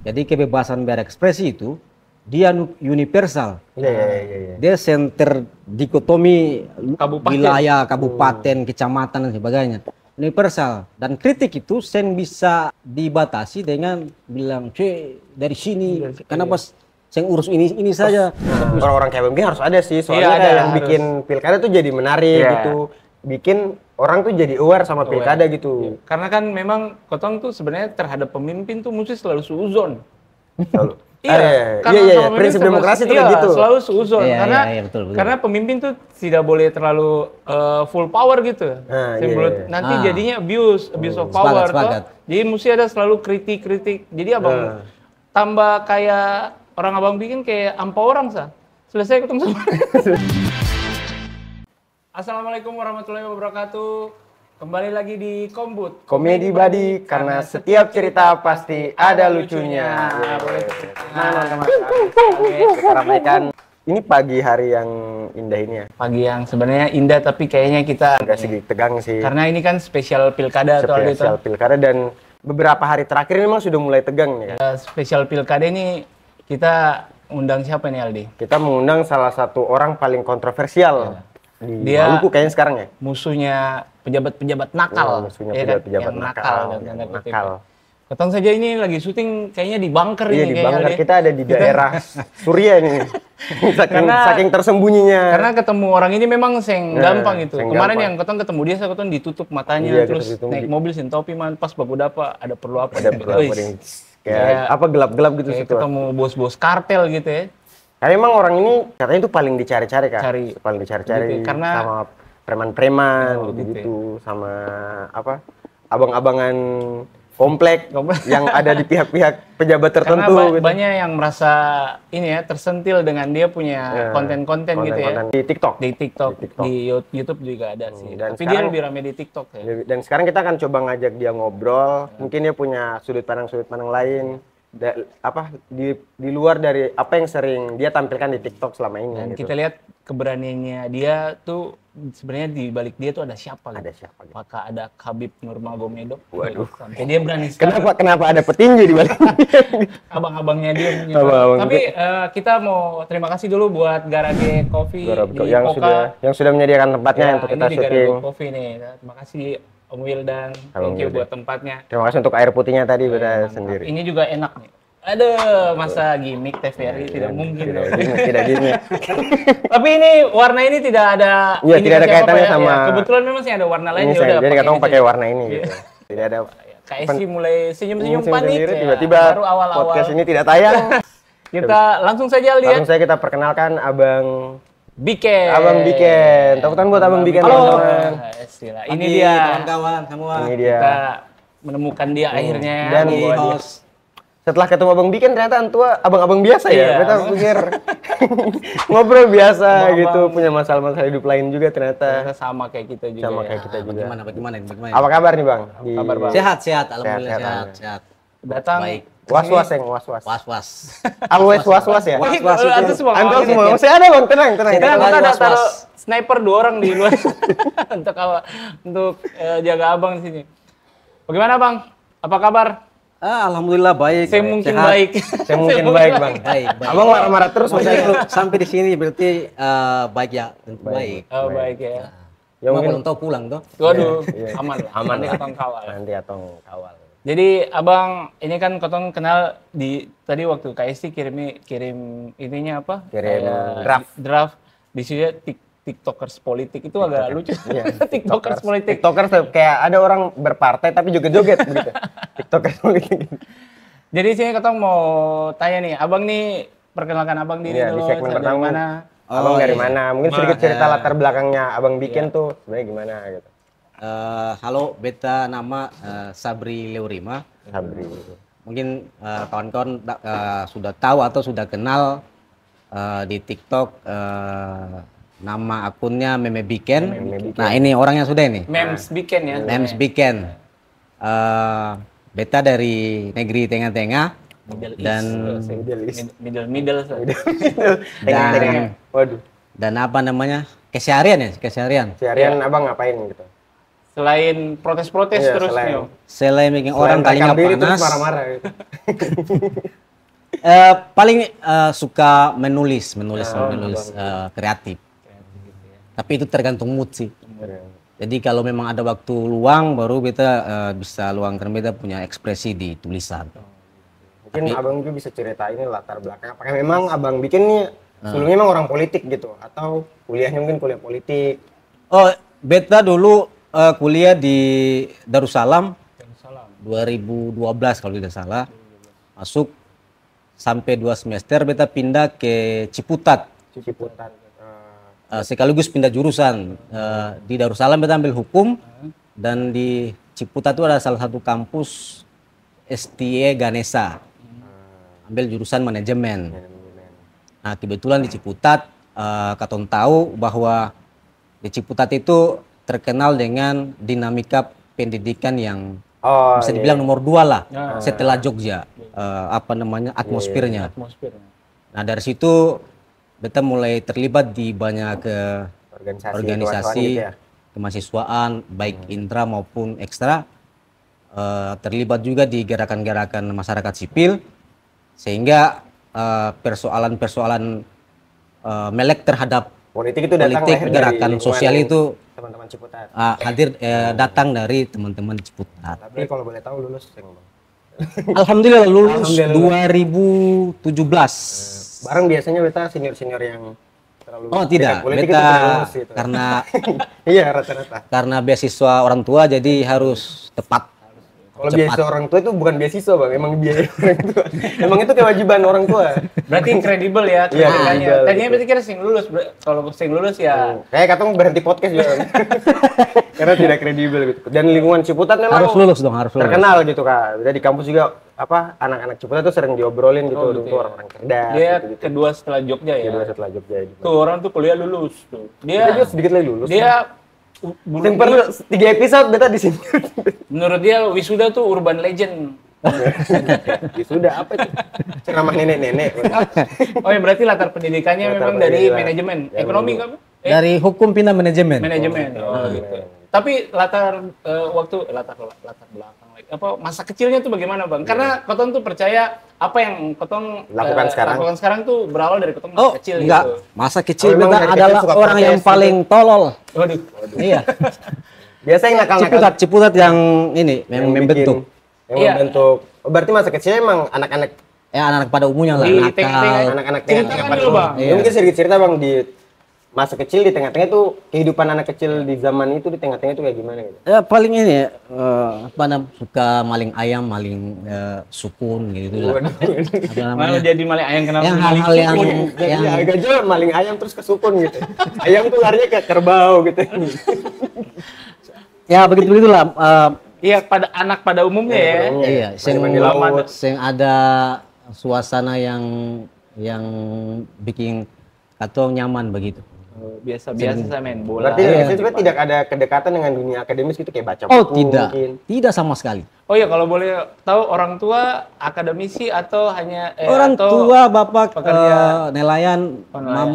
Jadi kebebasan berekspresi itu dia universal. Iya. Dia center dikotomi Kabupaten. wilayah, kabupaten, kecamatan dan sebagainya. Universal. Dan kritik itu sen bisa dibatasi dengan bilang, dari sini, kenapa sen urus ini saja. Orang-orang kayak begini harus ada sih, soalnya Iya, ada, yang harus. bikin pilkada tuh jadi menarik Iya. gitu. Bikin orang tuh jadi aware sama pilkada gitu. Karena kan memang Kotong tuh sebenarnya terhadap pemimpin tuh mesti selalu suuzon. Selalu. Iya, Iya, sama prinsip pemimpin demokrasi tuh iya, kayak gitu. selalu suuzon Iya, karena iya, betul. karena pemimpin tuh tidak boleh terlalu full power gitu. Nah, Sebelum iya. nanti jadinya abuse of power Sepakat. toh. Jadi mesti ada selalu kritik. Jadi abang tambah kayak orang abang bikin kayak ampa orang sah. Selesai ketemu sama. Assalamualaikum warahmatullahi wabarakatuh. Kembali lagi di Kombut. Komedi Badi, karena setiap cerita pasti ada lucunya. Kita ramaikan. Ini pagi hari yang indah ini ya. Pagi yang sebenarnya indah tapi kayaknya kita Agak sedikit tegang sih. karena ini kan spesial pilkada atau Spesial pilkada dan beberapa hari terakhir ini memang sudah mulai tegang nih kan. spesial pilkada ini kita undang siapa nih Aldi? Kita mengundang salah satu orang paling kontroversial di Dia- Maluku kayaknya sekarang ya. Musuhnya pejabat-pejabat nakal. Oh, musuhnya ya kan? pejabat-pejabat Yang nakal, dan yang tanda kutip. nakal. Ketong saja ini lagi syuting kayaknya di bunker Iya ini di kayaknya, Banggar Aldi. kita ada di daerah Surya nih. saking tersembunyinya. Karena ketemu orang ini memang gampang gitu. seng Kemarin gampang. yang ketong ketemu dia, saya ketong ditutup matanya, Iya, terus ketemu naik mobil sin topi man, pas baku dapa ada perlu apa? ada beberapa Wih, yang kayak apa gelap-gelap gitu kayak situ. ketemu bos-bos kartel gitu ya. Karena emang orang ini katanya itu paling dicari-cari kan. Cari. Paling dicari-cari Gitu, karena- sama preman-preman Oh, gitu-gitu sama apa? Abang-abangan komplek Komplek. yang ada di pihak-pihak pejabat tertentu Karena gitu. banyak yang merasa ini ya tersentil dengan dia punya konten-konten gitu ya. Konten-konten di TikTok. Di TikTok, Di TikTok. di YouTube juga ada sih. dan Tapi dia sekarang- lebih rame di TikTok ya. Dan sekarang kita akan coba ngajak dia ngobrol. Mungkin dia punya sudut pandang lain. Di luar dari apa yang sering dia tampilkan di TikTok selama ini. Dan gitu. kita lihat keberaniannya dia tuh sebenarnya di balik dia tuh ada siapa gitu. Ada siapa gitu. Apakah ada Khabib Nurmagomedov? Waduh. Sampai dia berani sekali. Kenapa ada petinju di balik? Abang-abangnya dia punya. Abang-abang Tapi kita mau terima kasih dulu buat Garage Coffee di yang Poka. sudah menyediakan tempatnya untuk kita ini di Garage syuting. Coffee nih. Terima kasih Om Wildan. Halo, Thank you Om buat tempatnya. Terima kasih untuk air putihnya tadi beda Mantap. sendiri. Ini juga enak nih. Aduh, masa gimmick TVRI tidak mungkin. dong. Tidak gini. Tapi ini warna ini tidak ada Iya, tidak ada indikasi apa-apa kaitannya ya. sama- Ya, kebetulan memang sih ada warna lain Ini ya udah. jadi katanya pakai ini warna ini Iya. gitu. Tidak ada Kak Esi mulai senyum-senyum senyum panik sendiri, ya. tiba-tiba Baru awal-awal. podcast ini tidak tayang. Kita langsung saja lihat Langsung saja kita perkenalkan Abang Biken. Biken. Tepuk tangan buat Abang Biken. Halo. teman-teman. Istilah. Ini Pagi, dia. kawan-kawan semua. Ini dia. Kita menemukan dia akhirnya. Dan Bahwa dia- host. Setelah ketemu Abang Biken ternyata antua abang-abang biasa Iya, ya. Kita abang- pikir ngobrol biasa Abang-abang. gitu, punya masalah-masalah hidup lain juga ternyata. ternyata sama kayak kita juga. Sama ya. kayak kita juga. Bagaimana? Apa kabar nih Bang? kabar, Bang? Sehat, alhamdulillah Sehat, sehat. Datang. Baik. Was-was yang was-was. Was-was. Always was-was ya? Wih, Was-was itu. antum semua. Antum kawan. semua. Masih ada Bang, tenang. Kita Kita kita ada was-was. taruh sniper 2 orang di luar untuk jaga abang di sini. Bagaimana Bang? Apa kabar? Alhamdulillah baik. Saya mungkin sehat. baik. Saya mungkin baik Bang. Baik. Abang marah-marah terus Maksudnya maksudnya. kalau sampai di sini berarti baik ya, tentu baik. Oh, baik ya. Ya Cuma mungkin belum tahu pulang tuh. Waduh, Iya. aman lah. Aman Nanti lah. ketong kawal. Nanti atong kawal. Jadi abang ini kan ketong kenal di tadi waktu KST kirim ininya apa? Kirim Kayak draft. Di sini tiktokers politik itu agak lucu. Iya. tiktokers politik. TikTokers tuh kayak ada orang berpartai tapi joget-joget begitu. TikTokers politik. Jadi sini ketong mau tanya nih, abang nih perkenalkan abang diri Iya, di dulu. segmen dari pertama. mana? Abang dari iya. mana? Mungkin sedikit cerita latar belakangnya Abang Biken tuh sebenarnya gimana gitu. Halo, beta nama Sabri Leurima. Sabri. Mungkin kawan-kawan sudah tahu atau sudah kenal di TikTok nama akunnya Meme Biken. Nah ini orangnya sudah ini. Memes Biken ya. Memes Biken. Beta dari negeri tengah-tengah Middle dan East. Middle. Waduh. dan apa namanya keseharian ya keseharian. Seharian Abang ngapain gitu? Selain protes-protes Iya, terus selain- Nio. Selain bikin orang Selain kalinya rekam diri terus panas, marah-marah gitu. paling suka menulis kreatif. Tapi itu tergantung mood sih. Jadi kalau memang ada waktu luang, baru kita bisa luangkan beta punya ekspresi di tulisan. Mungkin abang juga bisa ceritain latar belakang. Apakah memang abang bikin nih sebelumnya memang orang politik gitu, atau kuliahnya mungkin kuliah politik? Oh, beta dulu kuliah di Darussalam 2012 kalau tidak salah. Masuk sampai 2 semester beta pindah ke Ciputat. Ciputat. Sekaligus pindah jurusan. Di Darussalam beta ambil hukum, dan di Ciputat itu ada salah satu kampus STE Ganesha. Ambil jurusan manajemen. Nah, kebetulan di Ciputat katong tahu bahwa di Ciputat itu terkenal dengan dinamika pendidikan yang Oh, bisa dibilang nomor 2 lah setelah Jogja. Atmosfernya. Nah, dari situ beta mulai terlibat di banyak organisasi gitu ya? kemahasiswaan, baik intra maupun ekstra. Terlibat juga di gerakan-gerakan masyarakat sipil, sehingga persoalan-persoalan melek terhadap Politik itu datang politik lahir dari gerakan lingkungan sosial itu teman-teman Ciputat. hadir datang dari teman-teman Ciputat. Tapi kalau boleh tahu lulus yang bang. Alhamdulillah lulus Alhamdulillah. 2017. Bareng biasanya beta senior-senior yang terlalu Oh tidak, dekat politik itu beta tidak lulus gitu. karena Iya rata-rata. karena beasiswa orang tua jadi harus tepat. Kalau cepat. beasiswa orang tua itu bukan beasiswa bang, emang biaya orang tua. Emang itu kewajiban orang tua. Berarti kredibel ya Iya, ceritanya. kredibel, Tadinya gitu. berarti kira sing lulus. Kalau sing lulus ya Kayak katong berhenti podcast juga. Bang. Karena tidak kredibel gitu. Dan lingkungan Ciputat memang Harus lulus dong, harus lulus. terkenal gitu kak. Jadi di kampus juga apa anak-anak Ciputat tuh sering diobrolin gitu, dulu tuh orang-orang cerdas. dia gitu. kedua setelah Jogja ya. Kedua setelah Jogja itu. Tuh orang tuh kuliah lulus tuh. Dia Dia juga sedikit lagi lulus. dia Yang perlu 3 episode beta di sini. menurut dia wisuda tuh urban legend. Ya sudah apa itu? Ceramah nenek-nenek. Oh ya berarti latar pendidikannya Latar memang dari pendidikan. manajemen, Yang ekonomi dulu. kan? Dari hukum pindah manajemen. Manajemen. Oh gitu. Tapi latar latar belakang lagi. Apa masa kecilnya tuh bagaimana, Bang? Karena Kotong tuh percaya apa yang Kotong Lakukan sekarang. lakukan sekarang tuh berawal dari Kotong Oh, masa kecil enggak. gitu. Masa kecil Oh, memang beta dari kecil adalah suka orang yang protes paling tolol. Waduh. Iya. Biasa yang nakal-nakal Ciputat yang ini yang membentuk. Yang Iya. membentuk. Oh, berarti masa kecilnya emang anak-anak Anak-anak pada umumnya lah, Di nakal. tengah-tengah. anak-anak Ceritakan tengah-tengah dulu, pada- Bang. Ya, mungkin sedikit cerita bang di masa kecil di tengah-tengah itu kehidupan anak kecil di zaman itu di tengah-tengah itu kayak gimana gitu? Ya paling ini ya, suka maling ayam, maling sukun gitu lah. Apa Malah namanya? jadi malah ayam kenapa Yang maling hal-hal yang sukun. yang Ya, agak jauh maling ayam terus ke sukun gitu. Ayam tuh larinya ke kerbau gitu. ya begitu-begitulah. Iya pada anak pada umumnya ya. Iya, sing Main di laut. sing ada suasana yang bikin katong nyaman begitu. Biasa-biasa saya main bola. Berarti dari kecil sebenarnya tidak ada kedekatan dengan dunia akademis gitu kayak baca Oh buku tidak, mungkin. tidak sama sekali. Oh iya kalau boleh tahu orang tua akademisi atau hanya Orang atau tua, bapak, pekerja nelayan, nelayan.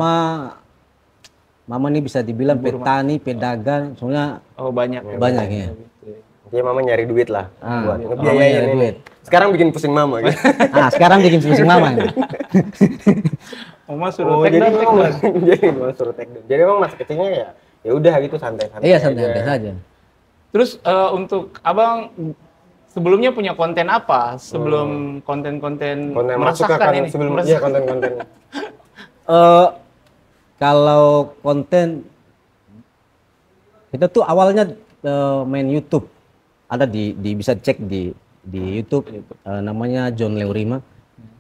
mama ini bisa dibilang petani, pedagang, soalnya oh banyak. banyak ya. Dia mama nyari duit lah buat mama ngebiayain nyari ini. duit. Sekarang bikin pusing mama gitu. Sekarang bikin pusing mama. Nih. Mama suruh Oh, take jadi down, take memang down. jadi memang suruh take down. Jadi memang masa kecilnya ya udah gitu santai-santai. Iya aja. santai saja. Terus untuk abang sebelumnya punya konten apa sebelum konten-konten Konten masuk ke meresahkan kan ini? sebelum Meresahkan. iya konten-konten. Kalau konten kita tuh awalnya main YouTube, ada di bisa cek di YouTube, namanya John Leurima.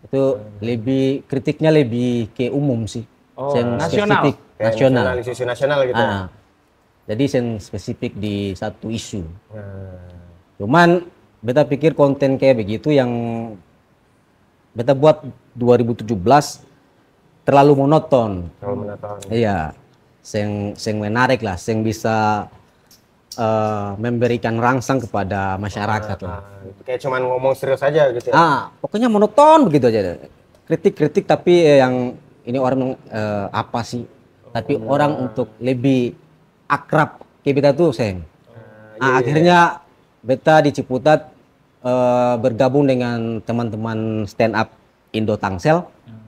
Itu lebih kritiknya lebih ke umum sih. Oh, Yang nasional? spesifik, Kayak nasional. isu nasional gitu. Ah, jadi yang spesifik di satu isu. Nah, Cuman beta pikir konten kayak begitu yang beta buat 2017 terlalu monoton. kalau menonton. Iya, sing menarik lah, sing bisa memberikan rangsang kepada masyarakat lah. Kayak cuman ngomong serius aja gitu ya. Pokoknya monoton begitu aja. Kritik-kritik tapi yang ini orang apa sih? Tapi orang untuk lebih akrab kayak kita tuh, Seng. Akhirnya beta di Ciputat bergabung dengan teman-teman stand up Indo Tangsel.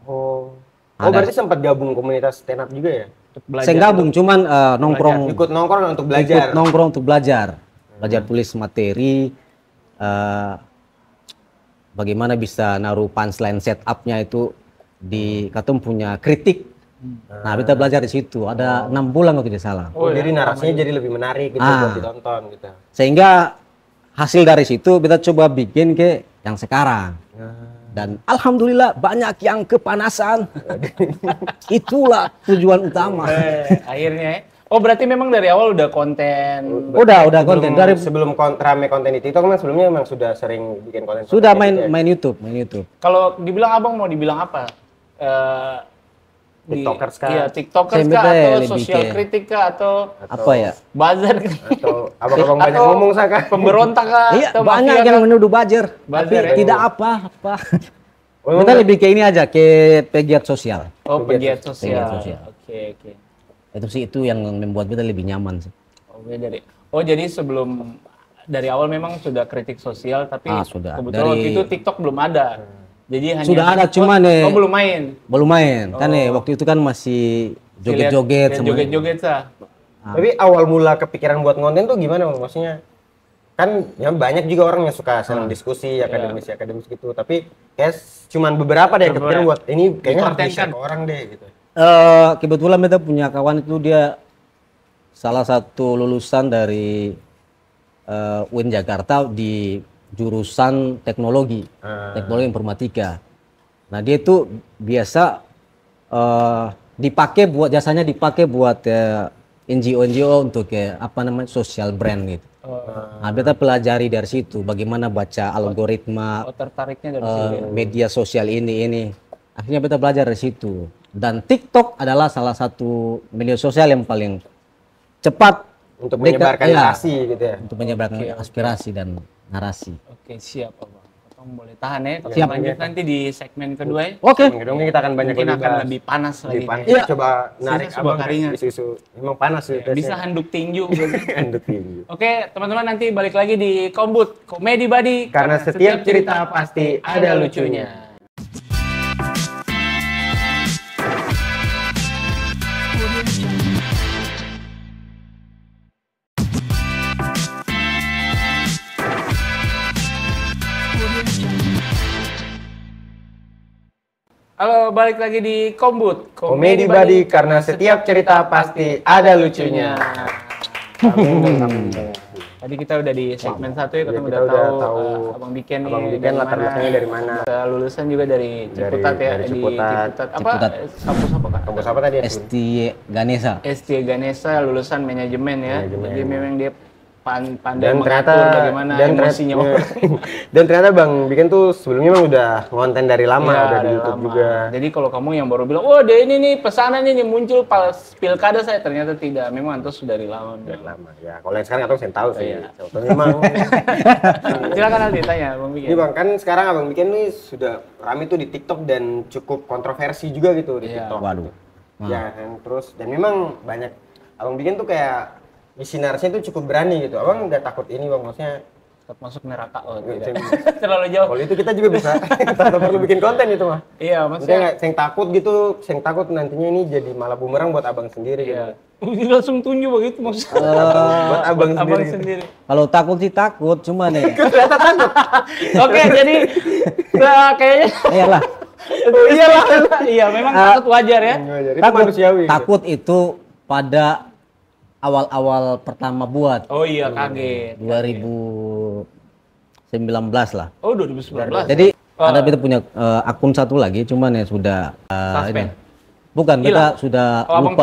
Oh. Oh, berarti sempat gabung komunitas stand up juga ya? Untuk belajar. Saya gabung cuman nongkrong Ikut nongkrong untuk belajar. ikut nongkrong untuk belajar. Belajar tulis materi, bagaimana bisa naruh punchline setupnya itu di Katum punya kritik. Nah, kita belajar di situ. Ada 6 bulan kalau tidak salah. Oh, jadi narasinya jadi lebih menarik gitu buat ditonton gitu. Sehingga hasil dari situ kita coba bikin ke yang sekarang. Dan alhamdulillah banyak yang kepanasan. Itulah tujuan utama. Akhirnya ya. Oh, berarti memang dari awal udah konten. Udah konten dari Sebelum rame konten di TikTok kan sebelumnya memang sudah sering bikin konten. sudah gitu ya? main YouTube. Kalau dibilang abang mau dibilang apa? TikTokers kah? Iya, TikTokers Saya kah? betul Atau lebih sosial ke- kritik kah? Atau apa ya? buzzer kah? Atau abang-abang banyak Atau ngomong Saka? pemberontak kah? Iya, Atau banyak mafia yang kah? menuduh buzzer, tapi Buzzer, ya? tidak apa-apa. Oh, Kita lebih ke ini aja, ke pegiat sosial. Oh, pegiat sosial. Pegiat sosial. Oke. Itu sih itu yang membuat kita lebih nyaman sih. Jadi sebelum dari awal memang sudah kritik sosial, tapi Sudah. kebetulan waktu itu TikTok belum ada. Jadi hanya Sudah ada, cuman belum main. belum main. Kan waktu itu kan masih joget-joget Lihat joget-joget sah. Tapi awal mula kepikiran buat konten tuh gimana Bang? Maksudnya kan ya banyak juga orang yang suka senang diskusi akademis gitu, tapi kayak cuman beberapa deh yang kepikiran buat ini kayaknya harus Dikontenkan. di-share ke orang deh gitu. Kebetulan kita punya kawan itu dia salah satu lulusan dari UIN Jakarta di jurusan teknologi informatika. Nah, dia itu biasa jasanya dipakai buat NGO untuk social brand gitu. Nah, kita pelajari dari situ bagaimana baca algoritma Tertariknya dari situ. media sosial ini. Akhirnya kita belajar dari situ. Dan TikTok adalah salah satu media sosial yang paling cepat Untuk menyebarkan iya, narasi gitu ya. untuk menyebarkan aspirasi dan narasi. Oke, siap Abang. Abang boleh tahan ya. Kita Siap. lanjut nanti di segmen kedua ya. Oke. Mungkin kita akan banyak Mungkin akan bahas. lebih panas lagi. Lebih panas. Iya. Coba narik Sebenarnya abang keringat. isu-isu. Emang panas sih. Bisa handuk tinju. gitu. handuk tinggi. Oke, teman-teman nanti balik lagi di Kombut Komedi Buddy. Karena setiap cerita pasti ada lucunya. Halo, balik lagi di Kombut Komedi Buddy karena setiap cerita pasti ada lucunya. Tadi kita udah di segmen 1 ya, kita Kita udah udah tahu tahu Abang Biken nih Abang Biken dari latar mana. belakangnya dari mana. Kita lulusan juga dari Ciputat ya, dari di Ciputat. Apa? Ciputat. Kampus apa Kak? Kampus apa tadi? ST Ganesha. ST Ganesha, lulusan manajemen ya. Manajemen. Jadi memang dia pandai Dan ternyata mengatur bagaimana emosinya orang. dan ternyata Bang Biken tuh sebelumnya memang udah ngonten dari lama, Iya, udah di dari YouTube lama. juga. Jadi kalau kamu yang baru bilang, oh dia ini nih pesanan ini muncul pas pilkada, saya ternyata tidak. Memang Antos dari lama. Dari lama. Ya, kalau yang sekarang atau saya tahu sih. Iya. Contohnya memang Silakan nanti tanya Bang ini Biken. Bang, kan sekarang Abang Biken nih sudah rame tuh di TikTok dan cukup kontroversi juga gitu di Iya. TikTok. Waduh. Ya kan, terus dan memang banyak Abang Biken tuh kayak isi narasinya tuh cukup berani gitu. Abang nggak takut ini Bang, maksudnya Tetap masuk neraka. Oh, Iya, tidak. Terlalu jauh. kalau itu kita juga bisa tanpa perlu bikin konten itu mah. Iya, Maksudnya maksudnya. nggak, yang takut gitu, yang takut nantinya ini jadi malah bumerang buat abang sendiri Iya. gitu. Langsung tunjuk begitu maksudnya. Buat abang Abang sendiri. Gitu. sendiri. Kalau takut sih takut, cuma nih. Oke, jadi kayaknya Iyalah. iyalah. Iya, memang takut wajar ya. Itu manusiawi. Gitu. Takut itu pada awal-awal pertama buat Oh iya, kaget. 2019 lah. Oh, 2019. Jadi ada kita punya akun satu lagi, cuman ya sudah Suspend. bukan Hilang. kita sudah Oh, abang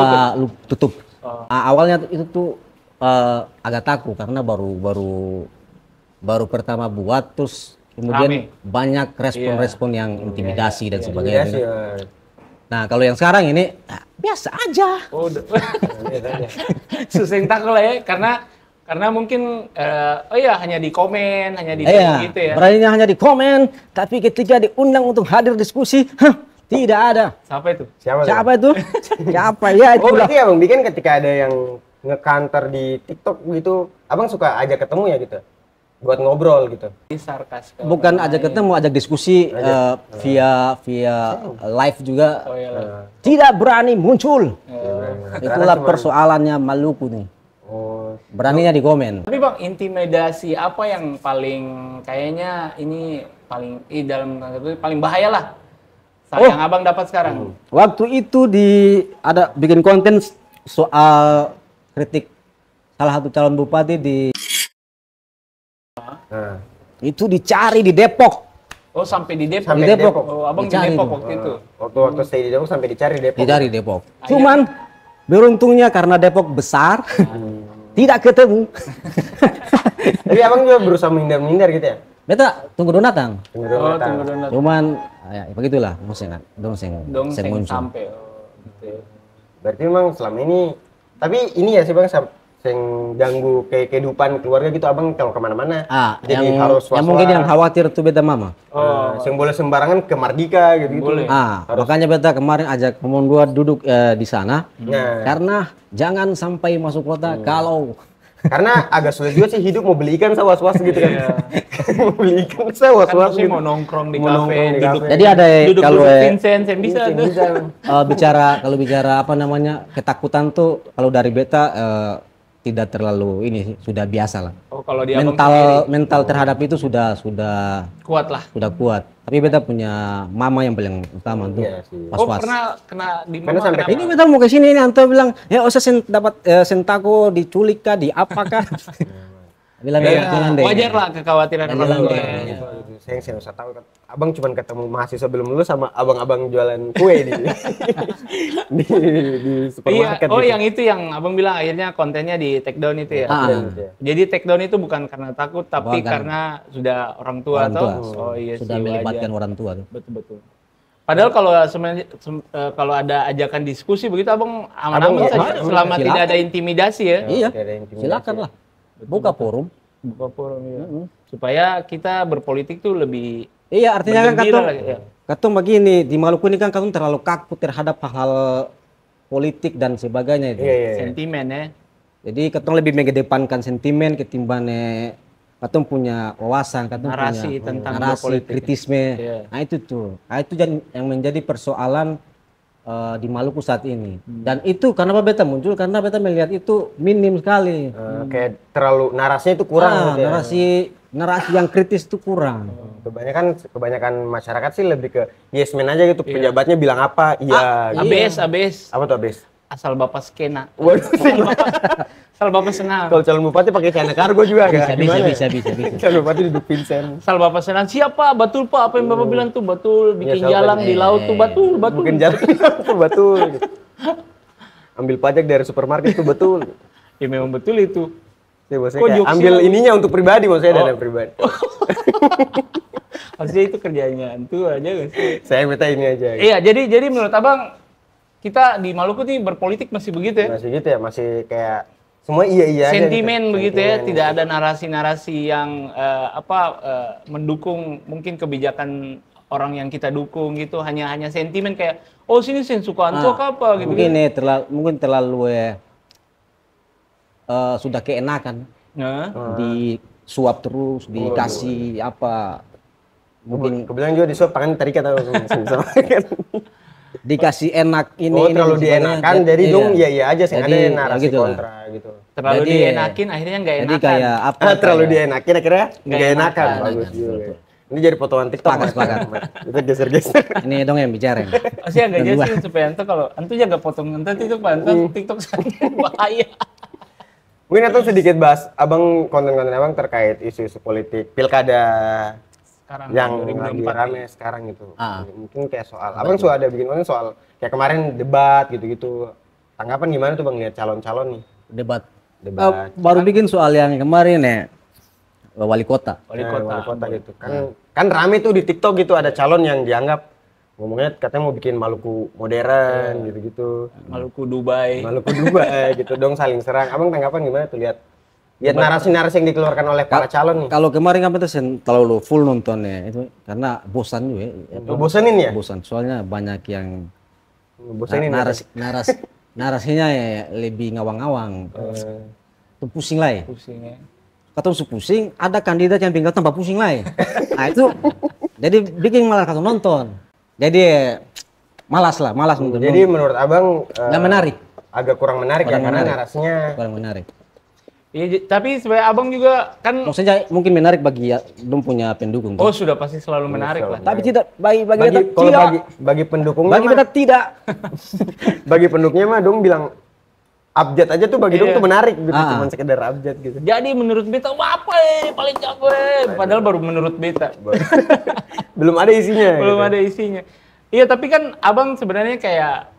tutup. Oh. Awalnya itu tuh agak takut karena baru pertama buat, terus kemudian Rame. banyak respon-respon yang intimidasi dan Iya sebagainya. sih. Nah, kalau yang sekarang ini biasa aja. Oh, susah yang takut lah ya, karena mungkin oh iya hanya di komen, hanya di Iya, gitu ya. beraninya hanya di komen, tapi ketika diundang untuk hadir diskusi, tidak ada. Siapa itu? Siapa Siapa itu? Siapa ya Oh itulah. berarti abang bikin ketika ada yang nge-counter di TikTok gitu, abang suka ajak ketemu ya gitu, buat ngobrol gitu. Sarkas ke Bukan orang ajak lain. ketemu, ajak diskusi via live juga. Oh iya lah. Tidak berani muncul. Oh. Itulah persoalannya Maluku nih. Oh, Beraninya di komen. Tapi Bang, intimidasi apa yang paling kayaknya ini paling dalam tanda kutip paling bahaya lah yang Abang dapat sekarang? Waktu itu ada bikin konten soal kritik salah satu calon bupati nah, itu dicari di Depok. Oh, sampai di Depok. Sampai Di di Depok. Depok. Oh, Abang Dicari di Depok itu. waktu itu. waktu stay di Depok sampai dicari Depok. Dicari Depok. Cuman beruntungnya karena Depok besar, tidak ketemu. Jadi abang juga berusaha menghindar gitu ya? Beta tunggu dong datang. Tunggu Oh, dulu datang. tunggu donat. Cuman ya begitulah, dong seng Dongseng muncul. sampai. Oh, gitu ya. Berarti memang selama ini, tapi ini ya sih bang, yang ganggu kayak kehidupan keluarga gitu abang kalau kemana-mana. Jadi harus was-was. yang mungkin yang khawatir tuh beta mama. Yang boleh sembarangan ke Mardika gitu. Boleh. Makanya beta kemarin ajak ngomong dua duduk di sana. Nah, Karena jangan sampai masuk kota kalau karena agak sulit juga sih hidup mau beli ikan saya was-was gitu kan. Mau beli ikan saya Kan was-was mesti gitu. mau nongkrong di Mau kafe, nongkrong di duduk. kafe. jadi ada Duduk kalau Vincent, saya bisa tuh. kalau bicara apa namanya ketakutan tuh kalau dari beta tidak terlalu ini sih, sudah biasa lah. Oh, kalau di Abang sendiri mental terhadap itu sudah kuat lah. kuat. Tapi beta punya mama yang paling utama tuh Iya sih. Oh, was-was. pernah kena di Karena mana? sampai Kenapa? Ini beta mau ke sini ini Anto bilang, "Ya usah dapat sentako diculik kah, di apa kah?" Bilang Ya, jangan deh. wajar lah kekhawatiran orang Jangan tua. deh. ya, gitu. Saya usah tahu kan. Abang cuman ketemu mahasiswa belum lulus sama abang-abang jualan kue di Iya, supermarket. oh gitu. yang itu yang Abang bilang akhirnya kontennya di take down itu ya. Iya. Jadi take down itu bukan karena takut tapi Bukan. karena sudah orang tua Orang atau tua. oh iya Sudah sih, melibatkan wajar. orang tua tuh. Betul. Padahal kalau sebenarnya kalau ada ajakan diskusi begitu Abang aman-aman Abang, saja selama silakan. tidak ada intimidasi ya. Iya. Tidak ada intimidasi. Silakan lah. Buka forum. Buka forum ya. Supaya kita berpolitik tuh lebih Iya, artinya kan bergembira katong, lah, ya. katong begini di Maluku ini kan katong terlalu kaku terhadap hal-hal politik dan sebagainya itu. Iya. sentimen ya. Jadi katong lebih mengedepankan sentimen ketimbang katong punya wawasan, katong Narasi punya tentang narasi, berpolitik. kritisme. Iya. Nah itu tuh, yang menjadi persoalan di Maluku saat ini. Dan itu kenapa beta muncul? Karena beta melihat itu minim sekali. Kayak terlalu narasinya itu kurang gitu ya. Narasi yang kritis itu kurang. Kebanyakan masyarakat sih lebih ke yes man aja gitu. Pejabatnya bilang apa, iya. gitu. ABS. Apa tuh abis? Asal Bapak skena. Waduh, Asal Bapak senang. kalau calon bupati pakai celana kargo juga kan? Bisa. Calon bupati duduk Vincent. Asal Bapak senang. Siapa? Betul Pak. Apa yang Bapak bilang tuh betul. Bikin Iya, jalan di laut tuh betul. Mungkin jalan betul. Gitu. Ambil pajak dari supermarket itu betul. Ya memang betul itu. Ya, maksudnya Kok kayak jokesnya ambil lu? ininya untuk pribadi, maksudnya dana pribadi. Maksudnya itu kerjanya itu aja gak sih? Saya minta ini aja. Gitu. Iya, jadi menurut Abang kita di Maluku nih berpolitik masih begitu ya? Masih gitu ya, masih kayak semua iya aja. Sentimen gitu. begitu ya, Sentimen. tidak ada narasi-narasi yang mendukung mungkin kebijakan orang yang kita dukung gitu, hanya sentimen kayak oh sini Sen Sukanto apa gitu. Mungkin terlalu sudah keenakan. Nah, Disuap terus, dikasih apa? Mungkin Kebetulan juga disuap tangan tadi kata sama kan. dikasih enak ini. Oh, terlalu sebagainya. dienakan, jadi Iya. dong iya aja sih ada Jadi, narasi gitu lah. kontra gitu. terlalu Jadi, dienakin akhirnya nggak Jadi enakan. kayak apa? Terlalu kayak- dienakin akhirnya nggak enakan. enakan. Bagus Betul, juga. betul. Ini jadi potongan TikTok. Sepakat. Kita geser-geser. Ini dong yang bicara. ini. Pasti agak jelasin supaya ente kalau ente jaga potong ente TikTok Pak. Ente TikTok bahaya. Mungkin itu sedikit bahas abang konten-konten abang terkait isu-isu politik pilkada Sekarang yang 2024 lagi rame sekarang gitu. Ah. Mungkin kayak soal abang suka ada bikin konten soal kayak kemarin debat gitu-gitu. Tanggapan gimana tuh bang lihat calon-calon nih? Debat. Debat. Baru bikin soal yang kemarin wali kota. Wali Nah, kota. wali kota gitu. Kan rame tuh di TikTok gitu ada calon yang dianggap ngomongnya katanya mau bikin Maluku modern gitu-gitu. Maluku Dubai. Maluku Dubai gitu dong saling serang. Abang tanggapan gimana tuh lihat narasi-narasi yang dikeluarkan oleh para calon nih? Kalau kemarin kan kita terlalu full nontonnya itu karena bosan juga. Bosenin ya? Bosan. Soalnya banyak yang Bosenin ya? narasinya lebih ngawang-ngawang. tuh pusing lah. Pusingnya. Katong su pusing, ada kandidat yang tinggal tambah pusing lah. Nah itu jadi bikin malah katong nonton. Jadi malas untuk Jadi menurut abang nggak menarik. agak kurang menarik Kurang ya karena menarik. narasinya Kurang menarik. Iya, tapi sebenarnya abang juga kan Maksudnya mungkin menarik bagi ya, dong punya pendukung. oh sudah pasti selalu menarik lah. Tapi tidak bagi bagi beta kalau tidak. bagi pendukungnya Bagi mah, beta tidak. bagi pendukungnya mah dong bilang abjad aja tuh bagi dong Iya. tuh menarik gitu, Ah. cuma sekedar abjad gitu. Jadi menurut beta wah, apa paling jago padahal baru menurut beta. Belum ada isinya. Belum gitu. ada isinya. Iya, tapi kan abang sebenarnya kayak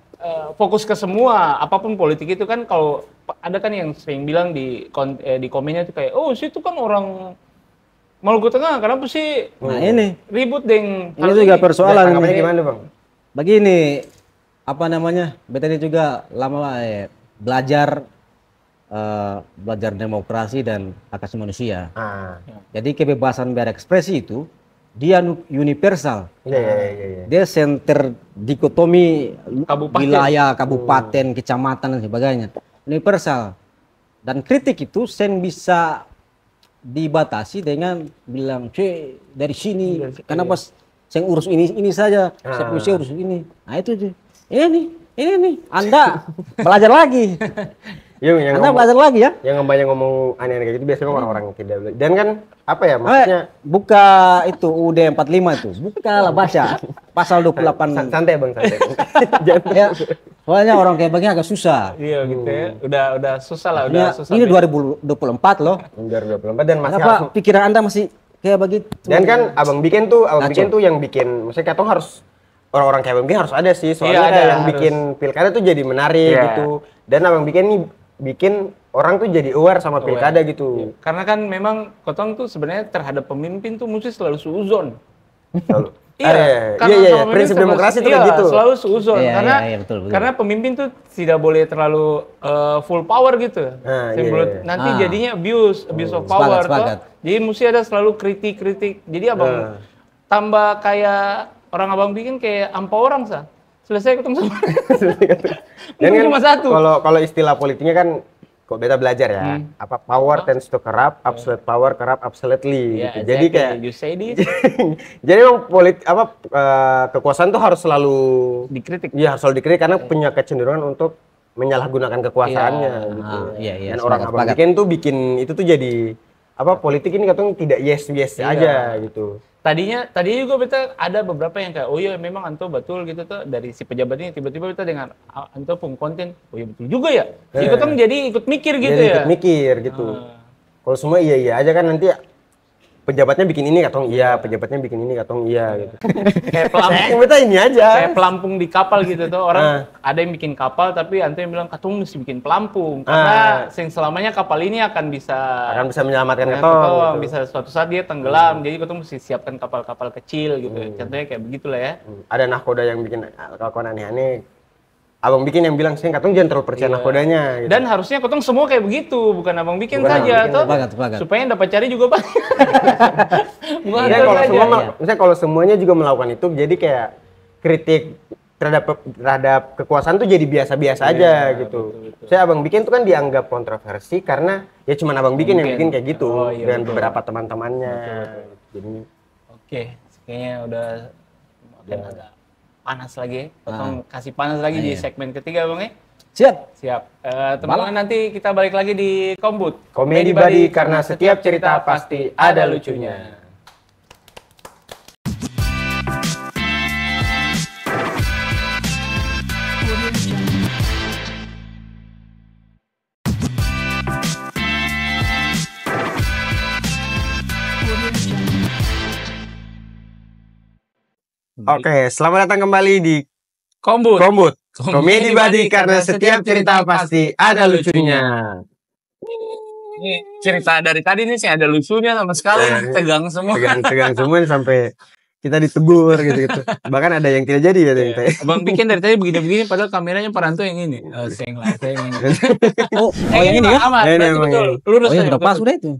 fokus ke semua, apapun politik itu kan. Kalau ada kan yang sering bilang di komennya itu kayak, oh situ kan orang Maluku Tengah, kenapa sih Nah ini ribut deng ini juga persoalan. Tanggapannya ini. gimana bang? Begini, apa namanya? Beta ini juga lama belajar demokrasi dan hak asasi manusia. Ah, Jadi kebebasan berekspresi itu dia universal. iya. Dia center dikotomi Kabupaten. wilayah, kabupaten, kecamatan dan sebagainya. Universal. Dan kritik itu sen bisa dibatasi dengan bilang, "Cuy, dari sini kenapa sen urus ini saja, saya urus ini." Nah itu tuh. Ini nih. Anda belajar lagi. Yang Anda ngomong, belajar lagi ya. yang banyak ngomong aneh-aneh kayak gitu biasanya orang-orang yang tidak belajar. Dan kan apa ya maksudnya? Buka itu UUD 45 itu. Buka lah baca. Pasal 28. Santai bang, santai. Jangan- Ya, soalnya orang kayak begini agak susah. Iya gitu ya. Udah susah lah, Ya, udah susah. ini 2024 loh. 2024 dan masih Kenapa harus. pikiran Anda masih kayak begitu? Dan kan abang bikin tuh Ngaco. yang bikin, maksudnya katong harus orang-orang kayak abang bikin harus ada sih. Iya, Soalnya ada, yang harus. bikin pilkada tuh jadi menarik Iya. gitu. Dan abang bikin nih bikin orang tuh jadi aware sama pilkada gitu. Karena kan memang Kotong tuh sebenarnya terhadap pemimpin tuh mesti selalu suuzon. Selalu. Iya, Iya, iya, prinsip demokrasi tuh kayak gitu. Selalu suuzon Iya, karena iya, betul. karena pemimpin tuh tidak boleh terlalu full power gitu. Nah, iya, Sebelum iya. nanti Ah. jadinya abuse of power sepakat. toh. Jadi mesti ada selalu kritik. Jadi abang tambah kayak orang abang bikin kayak ampa orang sah. Selesai ketemu sama. Dan kan cuma satu. kalau istilah politiknya kan kok beta belajar ya, apa power tends to corrupt, absolute power corrupt absolutely. Iya, Gitu. Jadi exactly. kayak You say this, jadi emang kekuasaan tuh harus selalu dikritik. iya harus selalu dikritik karena punya kecenderungan untuk menyalahgunakan kekuasaannya Iya. gitu. Iya, Dan orang abang bikin itu tuh jadi apa politik ini katanya tidak yes Iya. aja gitu. Tadinya juga beta ada beberapa yang kayak oh iya memang Anto betul gitu tuh dari si pejabat ini tiba-tiba beta dengan Anto pun konten oh iya betul juga ya. Jadi Kotong jadi ikut mikir gitu Jadi ya. ikut mikir gitu. Kalau semua iya aja kan nanti pejabatnya bikin ini katong iya, pejabatnya bikin ini katong iya gitu. Kayak pelampung, Beta ini aja. kayak pelampung di kapal gitu tuh orang ada yang bikin kapal tapi Anto yang bilang Katong mesti bikin pelampung karena sing selamanya kapal ini akan bisa menyelamatkan ya, katong. Katong Gitu. bisa suatu saat dia tenggelam. Jadi Katong mesti siapkan kapal-kapal kecil gitu. Contohnya kayak begitulah ya. Ada nahkoda yang bikin kelakuan aneh-aneh. Abang bikin yang bilang sih katong jangan terlalu percaya nahkodanya gitu. Dan harusnya Kotong semua kayak begitu, bukan abang bikin Bukan saja, abang bikin, toh. sepakat. Supaya yang dapat cari juga banyak. Bukan Ya, Anto kalau saja. semua maksudnya kalau semuanya juga melakukan itu jadi kayak kritik terhadap kekuasaan tuh jadi biasa-biasa aja gitu. Saya abang bikin tuh kan dianggap kontroversi karena ya cuman abang bikin yang bikin kayak gitu Oh, iya, dengan betul. beberapa teman-temannya. Jadi Oke, kayaknya udah makin agak panas lagi. Potong kasih panas lagi di segmen ketiga, Bang ya. Siap. Siap. Teman-teman nanti kita balik lagi di Kombut. Komedi Buddy karena setiap cerita pasti ada lucunya. Oke, selamat datang kembali di Kombut. Kombut. Komedi Buddy karena setiap cerita pasti ada lucunya. Ini cerita dari tadi nih sih ada lucunya sama sekali. Tegang semua. Tegang semua sampai kita ditegur gitu-gitu. Bahkan ada yang tidak jadi gitu. Abang bikin dari tadi begini-begini padahal kameranya Paranto yang ini. Seng lah, seng ini. Oh, yang ini ya? Aman, Ini berarti emang betul. ini. Lurus Oh, ya aja, udah pas betul. udah itu.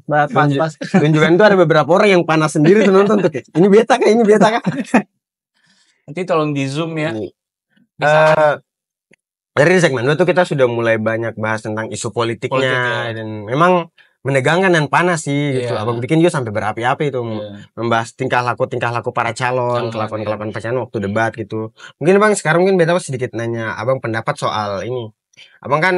Pas. Tunjukkan tuh ada beberapa orang yang panas sendiri tuh nonton tuh kayak ini beta kah, ini beta kah. Nanti tolong di zoom ya. Eh, Dari segmen 2 tuh kita sudah mulai banyak bahas tentang isu politiknya Politik, ya. dan memang menegangkan dan panas sih gitu. Iya. Abang bikin juga sampai berapi-api itu Iya. membahas tingkah laku para calon, kelakuan iya. pasangan waktu debat gitu. Mungkin Bang sekarang mungkin beta sedikit nanya Abang pendapat soal ini. Abang kan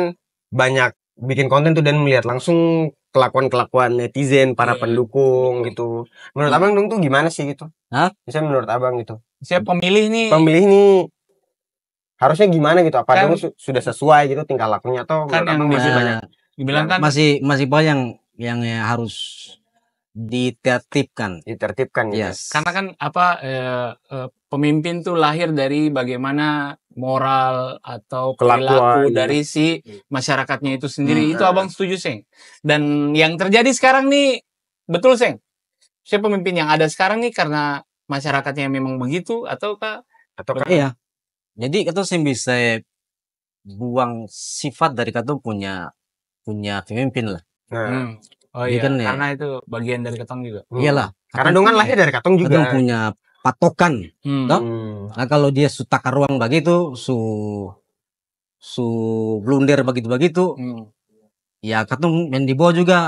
banyak bikin konten tuh dan melihat langsung kelakuan netizen, para Iya. pendukung gitu. Menurut Abang dong tuh gimana sih gitu? Hah? Misalnya menurut Abang gitu. Siapa pemilih nih? Pemilih nih harusnya gimana gitu? Apa Kan- dong sudah sesuai gitu tingkah lakunya atau Kan menurut yang Abang masih dibilang- banyak? Dibilang kan masih banyak yang harus ditertibkan. Ditertibkan gitu. Yes. karena kan pemimpin tuh lahir dari bagaimana moral atau perilaku Kelakuan. dari si masyarakatnya itu sendiri. Hmm. Itu Abang setuju, Seng? Dan yang terjadi sekarang nih, betul, Seng? Siapa pemimpin yang ada sekarang nih karena masyarakatnya memang begitu ataukah? Atau Iya. Jadi kita bisa buang sifat dari kita punya pemimpin lah. nah, Oh Jadi iya, kan ya- karena itu bagian dari ketong juga. Iyalah. karena dong kan lahir dari katong juga. Kadang punya patokan. Toh? Nah kalau dia su takar ruang begitu, su blunder begitu, ya katong yang di bawah juga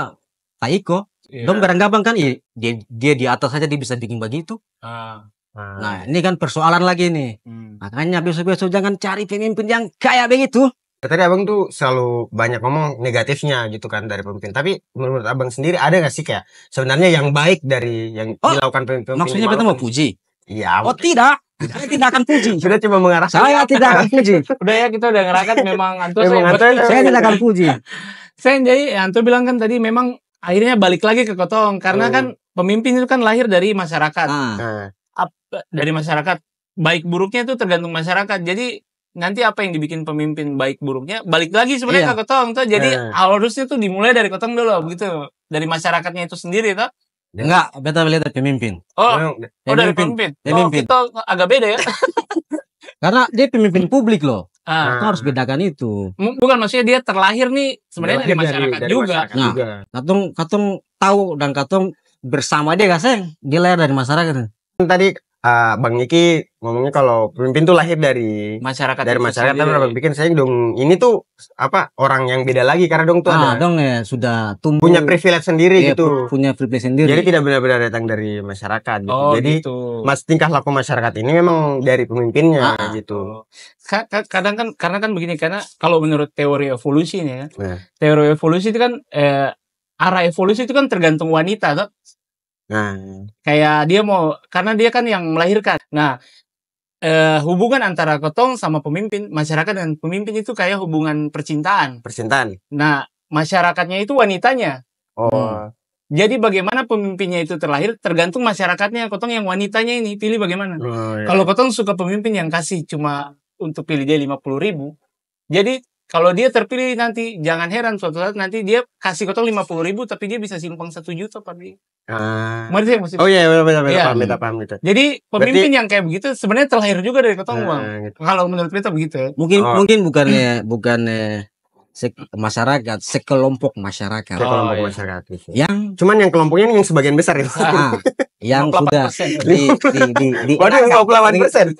taiko. Iya. Dong barang-gampang kan, dia di atas saja dia bisa bikin begitu. Ah. Nah ini kan persoalan lagi nih. Makanya besok-besok jangan cari pemimpin yang kayak begitu. Tadi Abang tuh selalu banyak ngomong negatifnya gitu kan dari pemimpin. Tapi menurut Abang sendiri ada gak sih kayak sebenarnya yang baik dari yang dilakukan pemimpin? Maksudnya kita mau puji? Iya. Oh tidak, saya tidak akan puji. Sudah cuma mengarah. Saya tidak akan puji. Udah ya, kita udah ngerakat memang Anto. Saya tidak akan puji. Jadi Anto bilang kan tadi memang akhirnya balik lagi ke Kotong karena kan pemimpin itu kan lahir dari masyarakat. Nah, Dari masyarakat, baik buruknya itu tergantung masyarakat. Jadi nanti apa yang dibikin pemimpin baik buruknya balik lagi sebenarnya ke Kotong tuh. Jadi harusnya tuh dimulai dari Kotong dulu begitu. Dari masyarakatnya itu sendiri tuh. Enggak, beta melihat dari pemimpin. Dari pemimpin. Pemimpin. Kita agak beda ya. Karena dia pemimpin publik loh. Ah. Kita harus bedakan itu. Bukan, maksudnya dia terlahir nih sebenarnya dari masyarakat juga. Masyarakat Nah, katong tahu dan katong bersama dia gak sih? Dia lahir dari masyarakat. Tadi Bang Niki ngomongnya kalau pemimpin tuh lahir dari Masyarakat. dari itu masyarakat. Tapi sendiri. Abang bikin saya dong ini tuh apa orang yang beda lagi karena dong tuh ada Dong ya sudah tumbuh punya privilege sendiri gitu. Punya privilege sendiri. Jadi tidak benar-benar datang dari masyarakat gitu. Oh, Jadi gitu. tingkah laku masyarakat ini memang dari pemimpinnya gitu. Kadang kan karena kan begini, karena kalau menurut teori evolusi nih ya. Nah. Teori evolusi itu kan arah evolusi itu kan tergantung wanita tuh. Nah, Kayak dia mau, karena dia kan yang melahirkan. Nah, hubungan antara Kotong sama pemimpin, masyarakat dan pemimpin itu kayak hubungan percintaan. percintaan. Nah, masyarakatnya itu wanitanya. Oh. Jadi bagaimana pemimpinnya itu terlahir tergantung masyarakatnya. Kotong yang wanitanya ini pilih bagaimana. Iya. Kalau Kotong suka pemimpin yang kasih cuma untuk pilih dia 50.000, jadi kalau dia terpilih nanti jangan heran suatu saat nanti dia kasih Kotong 50.000 tapi dia bisa simpang 1 juta per dia. Mengerti ya maksudnya? Oh iya, benar Iya. paham gitu. Jadi pemimpin yang kayak begitu sebenarnya terlahir juga dari Kotong Bang. Gitu. Kalau menurut kita begitu ya. Mungkin bukannya masyarakat, sekelompok masyarakat. Kelompok iya. masyarakat gitu. Yang Cuman yang kelompoknya ini yang sebagian besar ya. yang sudah 58%. Waduh, 58%.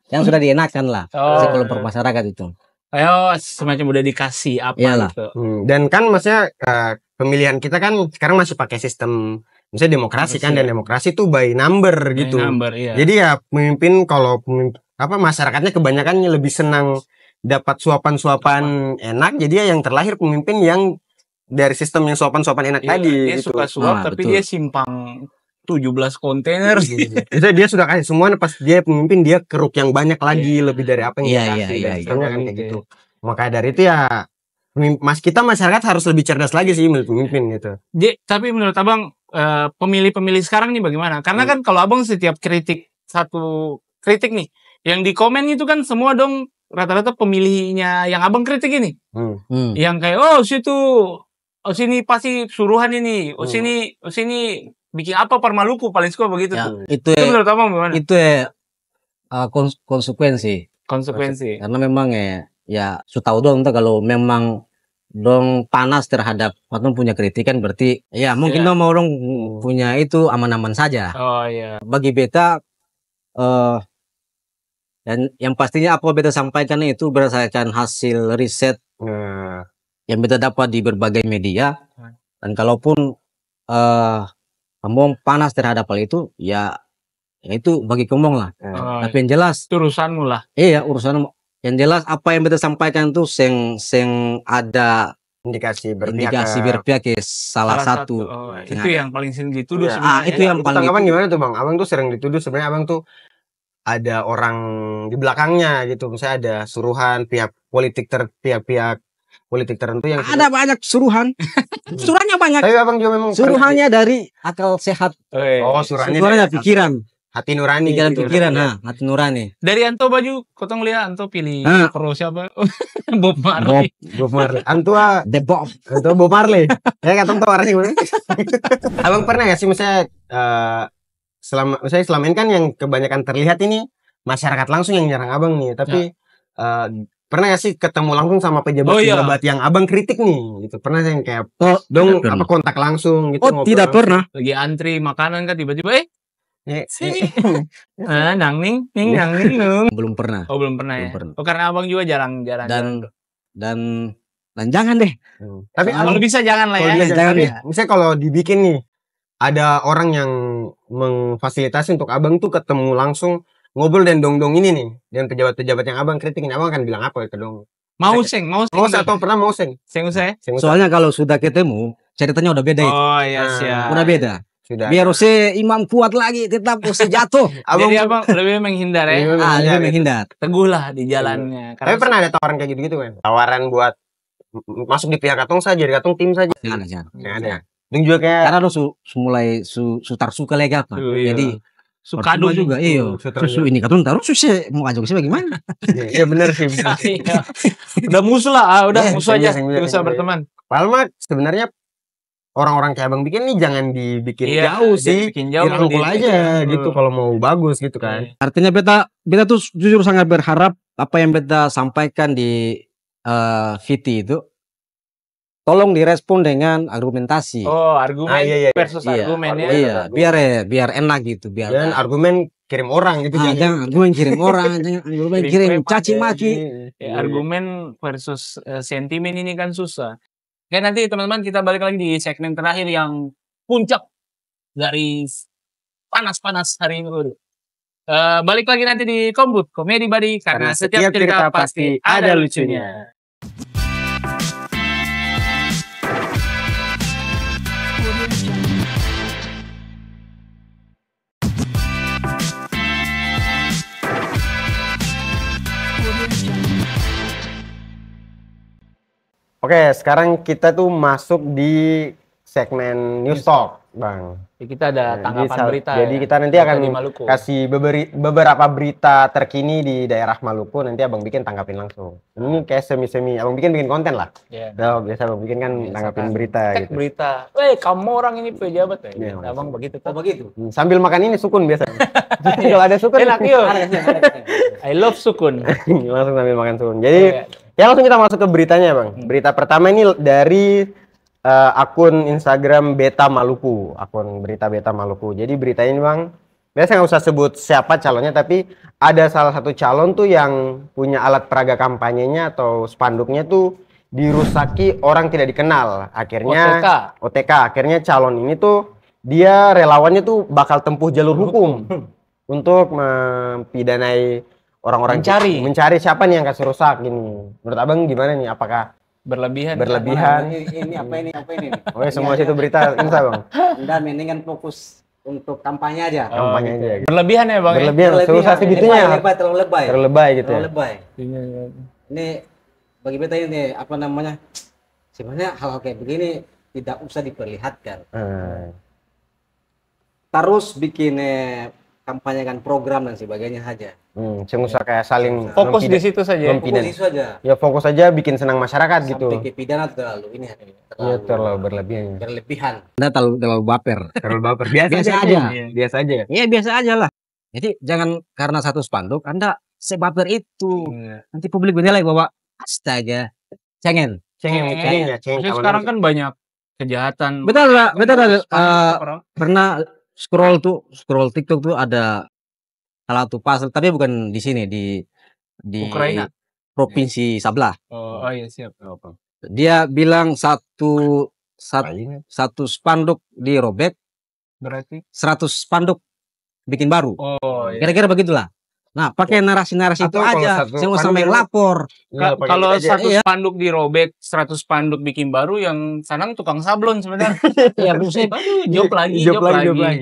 yang sudah dienakan lah Oh. sekelompok masyarakat itu. Ayo semacam udah dikasih apa Iyalah. gitu. Dan kan maksudnya pemilihan kita kan sekarang masih pakai sistem misalnya demokrasi kan, dan demokrasi itu by number gitu. Number, iya. Jadi ya pemimpin kalau masyarakatnya kebanyakannya lebih senang dapat suapan-suapan enak, jadi ya yang terlahir pemimpin yang dari sistem yang suapan-suapan enak Iya, tadi dia gitu. suka suap tapi betul. dia simpang 17 kontainer. Itu dia sudah kasih semua, pas dia pemimpin dia keruk yang banyak lagi lebih dari apa yang dia Iya, kasih. iya, Dan iya. sistemnya kan kayak gitu. Maka dari itu ya kita masyarakat harus lebih cerdas lagi sih milih pemimpin gitu. Tapi menurut Abang pemilih-pemilih sekarang nih bagaimana? Karena kan kalau Abang setiap satu kritik nih, yang di komen itu kan semua dong rata-rata pemilihnya yang Abang kritik ini. Yang kayak sini pasti suruhan ini, sini bikin apa per Maluku paling suka begitu Ya, tuh. itu Itu menurut Abang gimana? itu konsekuensi. Konsekuensi. Karena memang ya tahu dong tuh kalau memang dong panas terhadap atau punya kritikan berarti ya mungkin dong mau dong punya itu aman-aman saja. Oh iya. Bagi beta Dan yang pastinya apa beta sampaikan itu berdasarkan hasil riset Nah, yang beta dapat di berbagai media. Dan kalaupun ngomong panas terhadap hal itu, ya itu bagi ngomong lah. Oh, Tapi yang jelas, itu urusanmu lah. iya urusan yang jelas apa yang beta sampaikan itu seng ada indikasi indikasi berpihak ke salah satu. Oh, yang itu ada. yang paling sering dituduh Iya. sebenarnya. itu yang Itu paling tanggapan gimana tuh bang? Abang tuh sering dituduh sebenarnya abang tuh ada orang di belakangnya gitu. Misalnya ada suruhan pihak politik tertentu yang ada banyak suruhan. Suruhannya banyak. tapi abang juga memang Suruhannya dari akal sehat, oh suruhannya suruhannya dari pikiran, hati nurani gitu. pikiran, hati nurani. Dari Anto baju, kotong lihat Anto pilih pro siapa? Bob Bob, Marley. Bob Marley. Antua The Bob. Antua Bob Marley. Ya kata tuh orangnya gimana? Abang pernah gak sih misalnya selama ini kan yang kebanyakan terlihat ini masyarakat langsung yang nyerang abang nih, tapi pernah gak sih ketemu langsung sama pejabat yang abang kritik nih gitu? Pernah yang kayak dong apa kontak langsung gitu? Oh, tidak pernah. Lagi antri makanan kan tiba-tiba sini. Nang ning Belum pernah. Oh, belum pernah ya. Belum pernah. Oh, karena abang juga jarang. Dan jangan deh. Tapi Kalau bisa jangan lah kalau ya. dia jangan tapi ya. misalnya kalau dibikin nih ada orang yang memfasilitasi untuk abang tuh ketemu langsung ngobrol dan dong ini nih dengan pejabat-pejabat yang abang kritikin, abang akan bilang apa ke dong? Mau seng. Atau pernah mau seng? Seng usah ya? Soalnya kalau sudah ketemu ceritanya udah beda itu. Oh iya siap. Udah beda. Sudah. Biar Ose imam kuat lagi, tetap Ose jatuh. Jadi abang lebih menghindar ya. Lebih menghindar. Teguhlah di jalannya. Tapi pernah ada tawaran kayak gitu-gitu kan? Tawaran buat masuk di pihak Katong saja, di Katong tim saja. Jangan. Nggak ada. Dong juga kayak Karena lo mulai sutar suka lagi apa. Jadi Sukado juga. Iyo. Susu ini katun taruh susu mau ajak sih bagaimana? Iya benar sih. Iya. Udah musuh lah, udah musuh aja. Iya, Tidak usah berteman. Padahal mah sebenarnya orang-orang kayak abang bikin nih jangan dibikin jauh sih, bikin jauh, dirangkul aja gitu kalau mau bagus gitu kan. Artinya beta tuh jujur sangat berharap apa yang beta sampaikan di VT itu tolong direspon dengan argumentasi. Oh, argumen iya. versus argumen ya. Iya, biar enak gitu, biar Dan argumen kirim orang gitu. jangan argumen kirim orang, jangan argumen kirim caci maki. Ya, argumen versus sentimen ini kan susah. Oke, nanti teman-teman kita balik lagi di segmen terakhir yang puncak dari panas-panas hari ini. Balik lagi nanti di Kombut Komedi Buddy karena setiap cerita pasti ada lucunya. Oke, sekarang kita tuh masuk di segmen News Talk, Bang. Kita ada tanggapan berita. Jadi kita nanti akan kasih beberapa berita terkini di daerah Maluku. Nanti abang bikin tanggapin langsung. Ini kayak semi-semi, abang bikin konten lah. Yeah. Nah, biasa abang bikin kan tanggapin berita gitu. Berita. Kamu orang ini pejabat ya? Abang begitu. Oh begitu. Sambil makan ini sukun biasa. Kalau ada sukun enak yuk. I love sukun. Langsung sambil makan sukun. Jadi ya langsung kita masuk ke beritanya, Bang. Berita pertama ini dari akun Instagram Beta Maluku, akun berita Beta Maluku. Jadi berita ini Bang, biasa nggak usah sebut siapa calonnya, tapi ada salah satu calon tuh yang punya alat peraga kampanyenya atau spanduknya tuh dirusaki orang tidak dikenal. Akhirnya OTK. Akhirnya calon ini tuh dia relawannya tuh bakal tempuh jalur hukum untuk mempidanai orang-orang mencari siapa nih yang kasih rusak gini. Menurut abang gimana nih? Apakah berlebihan? Ini apa ini? Oh ya, semua situ berita ini Bang. Anda mendingan fokus untuk kampanye aja. Kampanye aja. Gitu. Berlebihan ya Bang. Berlebihan. Susah segitunya. Terlalu lebay. Terlalu lebay gitu. Terlalu lebay. Ini bagi beta ini apa namanya? Sebenarnya hal-hal kayak begini tidak usah diperlihatkan. Terus bikin kampanyekan program dan sebagainya saja. Usah kayak saling fokus di situ saja. Fokus di situ aja. Ya fokus aja bikin senang masyarakat gitu. Sampai ke pidana terlalu ini. Terlalu berlebihan. Anda terlalu baper. Terlalu baper. Biasa aja. Biasa aja. Iya biasa aja lah. Jadi jangan karena satu spanduk Anda sebaper itu. Nanti publik menilai bahwa astaga. Cengeng. Sekarang kan banyak kejahatan. Betul pernah scroll TikTok tuh ada salah satu pasal, tapi bukan di sini, di Ukraina. provinsi Sablah. Oh iya siap. Dia bilang satu spanduk dirobek, Berarti 100 spanduk bikin baru. oh iya. Kira-kira begitulah. Nah, pakai narasi-narasi itu Atau kalau aja. satu Saya usah spanduk main yang- lapor. Iya, pakai Kalau gitu aja. satu Iya. spanduk dirobek, 100 spanduk bikin baru, yang sanang tukang sablon sebenarnya. Iya, maksudnya Job lagi.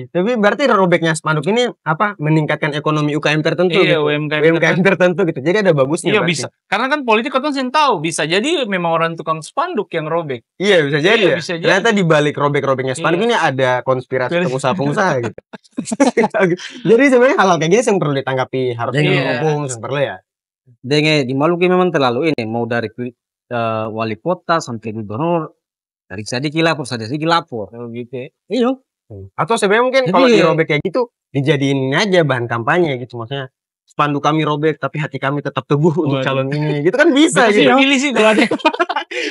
Tapi berarti robeknya spanduk ini apa? Meningkatkan ekonomi UKM tertentu Iya, gitu. UMKM tertentu gitu. Jadi ada bagusnya Iya berarti. bisa. Karena kan politik kan saya tahu bisa jadi memang orang tukang spanduk yang robek. Iya, bisa jadi Iya, ya. bisa jadi. Ternyata di balik robek-robeknya spanduk Iya. ini ada konspirasi Konspirasi. pengusaha-pengusaha gitu. Jadi sebenarnya hal kayak gini yang perlu ditanggapi, harus Iya. didukung, perlu ya. Di Maluku memang terlalu ini, mau dari wali kota sampai gubernur, dari sedikit lapor, Oh gitu ya. Iya. Atau sebenarnya mungkin Jadi- kalau dirobek kayak gitu, dijadiin aja bahan kampanye gitu. Maksudnya spanduk kami robek tapi hati kami tetap teguh untuk Waduh. calon ini. Gitu kan bisa Betul sih, gitu. pilih sih kalau ada.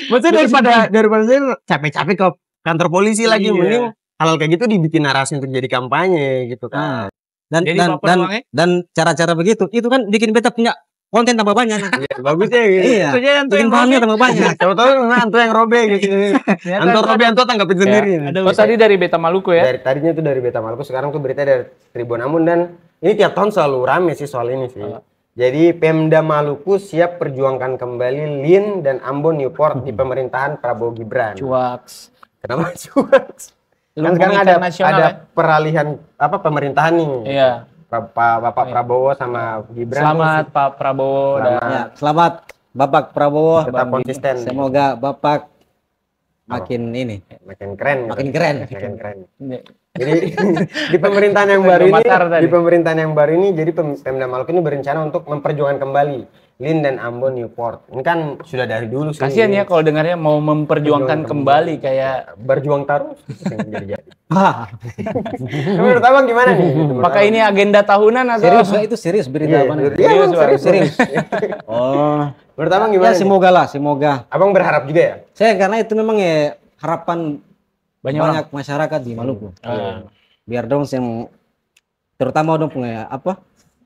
Maksudnya daripada saya capek-capek ke kantor polisi lagi, Iya. mending hal kayak gitu dibikin narasi untuk jadi kampanye gitu kan. Nah, dan Jadi dan baper dan, uangnya? dan cara-cara begitu itu kan bikin beta punya konten tambah banyak. Iya, bagusnya gitu. Iya. Itu aja yang tuh Bikin yang bahannya robek. tambah banyak. Siapa tahu memang Anto yang robek gitu. Anto robek, Anto tanggapin sendiri. Ya. Oh tadi dari Beta Maluku ya? Tadinya tuh dari Beta Maluku, sekarang tuh berita dari Tribun Amun, dan ini tiap tahun selalu rame sih soal ini sih. Jadi Pemda Maluku siap perjuangkan kembali Lin dan Ambon Newport di pemerintahan Prabowo Gibran. Cuaks. Kenapa cuak? Kan Lumbung sekarang internasional ada ya? peralihan apa pemerintahan nih. Iya. Bapak Prabowo sama Gibran. Selamat Pak Prabowo. Selamat. Dan Ya, selamat Bapak Prabowo. Tetap konsisten. Semoga Bapak makin ini, Makin keren. gitu. makin keren. Makin keren. Jadi di pemerintahan yang baru ini, Komentar tadi. di pemerintahan yang baru ini, jadi Pemda Maluku ini berencana untuk memperjuangkan kembali Lin dan Ambon Newport. Ini kan sudah dari dulu sih. kasihan ya kalau dengarnya mau memperjuangkan kembali kayak Berjuang terus. jadi. Wah, Menurut abang gimana nih? apakah ini agenda tahunan atau serius Pak, itu serius berita Iya, apa nih? iya, Serius, Pak. serius. Oh, Menurut abang ya gimana? nih? semoga lah, semoga. Abang berharap juga ya? Saya karena itu memang ya harapan banyak banyak masyarakat di Maluku. Ah. Biar dong yang terutama dong punya apa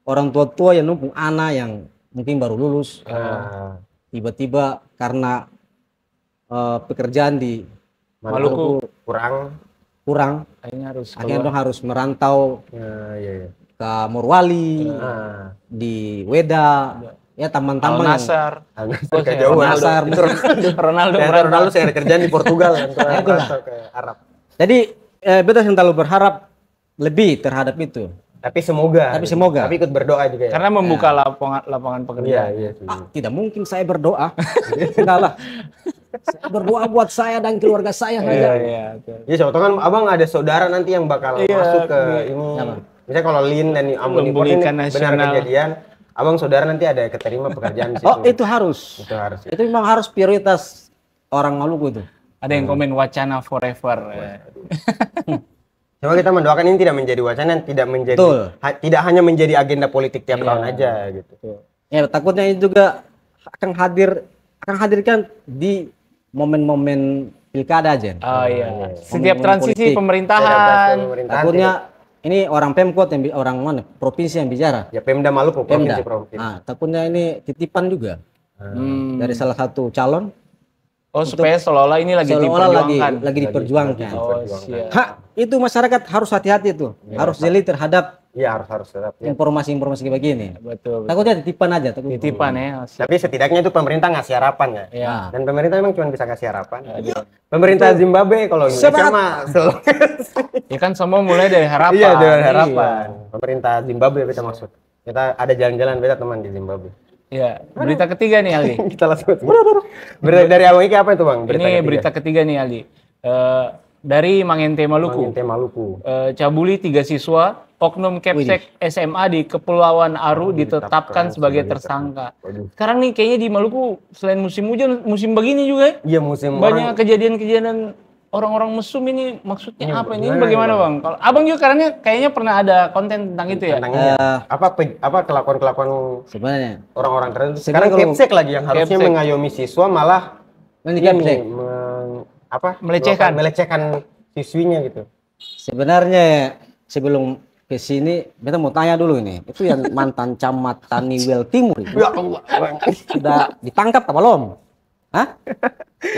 orang tua-tua yang numpung anak yang mungkin baru lulus Nah, tiba-tiba karena pekerjaan di Maluku. kurang. kurang, Kayaknya harus akhirnya keluar. dong harus merantau Nah, iya. ke Morowali, Nah, di Weda, ya Al taman-taman yang Nasar. agak saya jauh. Nasar. Ronaldo Ternyata merantau. Ronaldo saya ada kerjaan di Portugal kan, Nah, itulah. merantau ke Arab. Jadi beta yang terlalu berharap lebih terhadap itu. Tapi semoga. Tapi semoga. Tapi ikut berdoa juga ya. Karena membuka lapangan iya, pekerjaan. iya sih. Tidak mungkin saya berdoa. Enggak lah. Saya berdoa buat saya dan keluarga saya Iya, saja. iya. betul. Ya siapa tahu kan abang ada saudara nanti yang bakal Iya, masuk ke iya. ini. Apa? Misalnya kalau Lin dan Ambon Newport ini Membulikan benar nasional. kejadian, abang saudara nanti ada keterima pekerjaan di situ. Oh, itu harus. Itu harus. Ya. Itu memang harus prioritas orang Maluku itu. Ada yang komen wacana forever. Cuma kita mendoakan ini tidak menjadi wacana, tidak menjadi Betul. tidak hanya menjadi agenda politik tiap Iya. tahun aja gitu. Ya, takutnya itu juga akan hadirkan di momen-momen pilkada aja. Oh iya. Momen-momen Setiap transisi politik. pemerintahan. Pemerintahan Takutnya ini orang Pemkot yang orang mana? Provinsi yang bicara. ya Pemda Maluku, Pemda. provinsi. Nah, takutnya ini titipan juga Hmm. dari salah satu calon. Oh supaya seolah-olah ini lagi Seolah-olah diperjuangkan. lagi diperjuangkan. Oh siap. Hak itu masyarakat harus hati-hati itu, harus jeli terhadap Iya harus tetap. Ya. informasi-informasi kayak begini. Betul. Takutnya titipan aja, takut. Titipan ya. Siap. Tapi setidaknya itu pemerintah ngasih harapan ya. Ya. Dan pemerintah memang cuma bisa kasih harapan. Pemerintah Zimbabwe kalau Indonesia Semangat. mah selalu Ya kan semua mulai dari harapan. iya dari Iya. harapan. Pemerintah Zimbabwe kita maksud. Kita ada jalan-jalan beda teman di Zimbabwe. Iya. Berita ketiga nih Aldi. Kita langsung. Dari awal ini apa itu bang? Ini berita ketiga nih Aldi. Dari Mangente Maluku. Mangente Maluku. Cabuli 3 siswa Oknum Kepsek SMA di Kepulauan Aru ditetapkan sebagai tersangka. Waduh. Sekarang nih kayaknya di Maluku selain musim hujan, musim begini juga ya. Iya musim Banyak orang. kejadian-kejadian orang-orang mesum ini maksudnya Iya, apa ini? gimana Bagaimana ya, Bang? Kalau Abang juga kayaknya pernah ada konten tentang itu ya? Tentang ini ya. apa kelakuan-kelakuan Sebenarnya orang-orang tertentu. Sebenarnya Sekarang kalau- Kepsek lagi yang harusnya Kepsek. mengayomi siswa malah ini ini Kepsek. Melecehkan. melecehkan siswinya gitu. Sebenarnya sebelum ke sini, beta mau tanya dulu ini. Itu yang mantan camat Taniwel Timur itu Ya Allah, Bang. sudah ditangkap apa belum? Hah?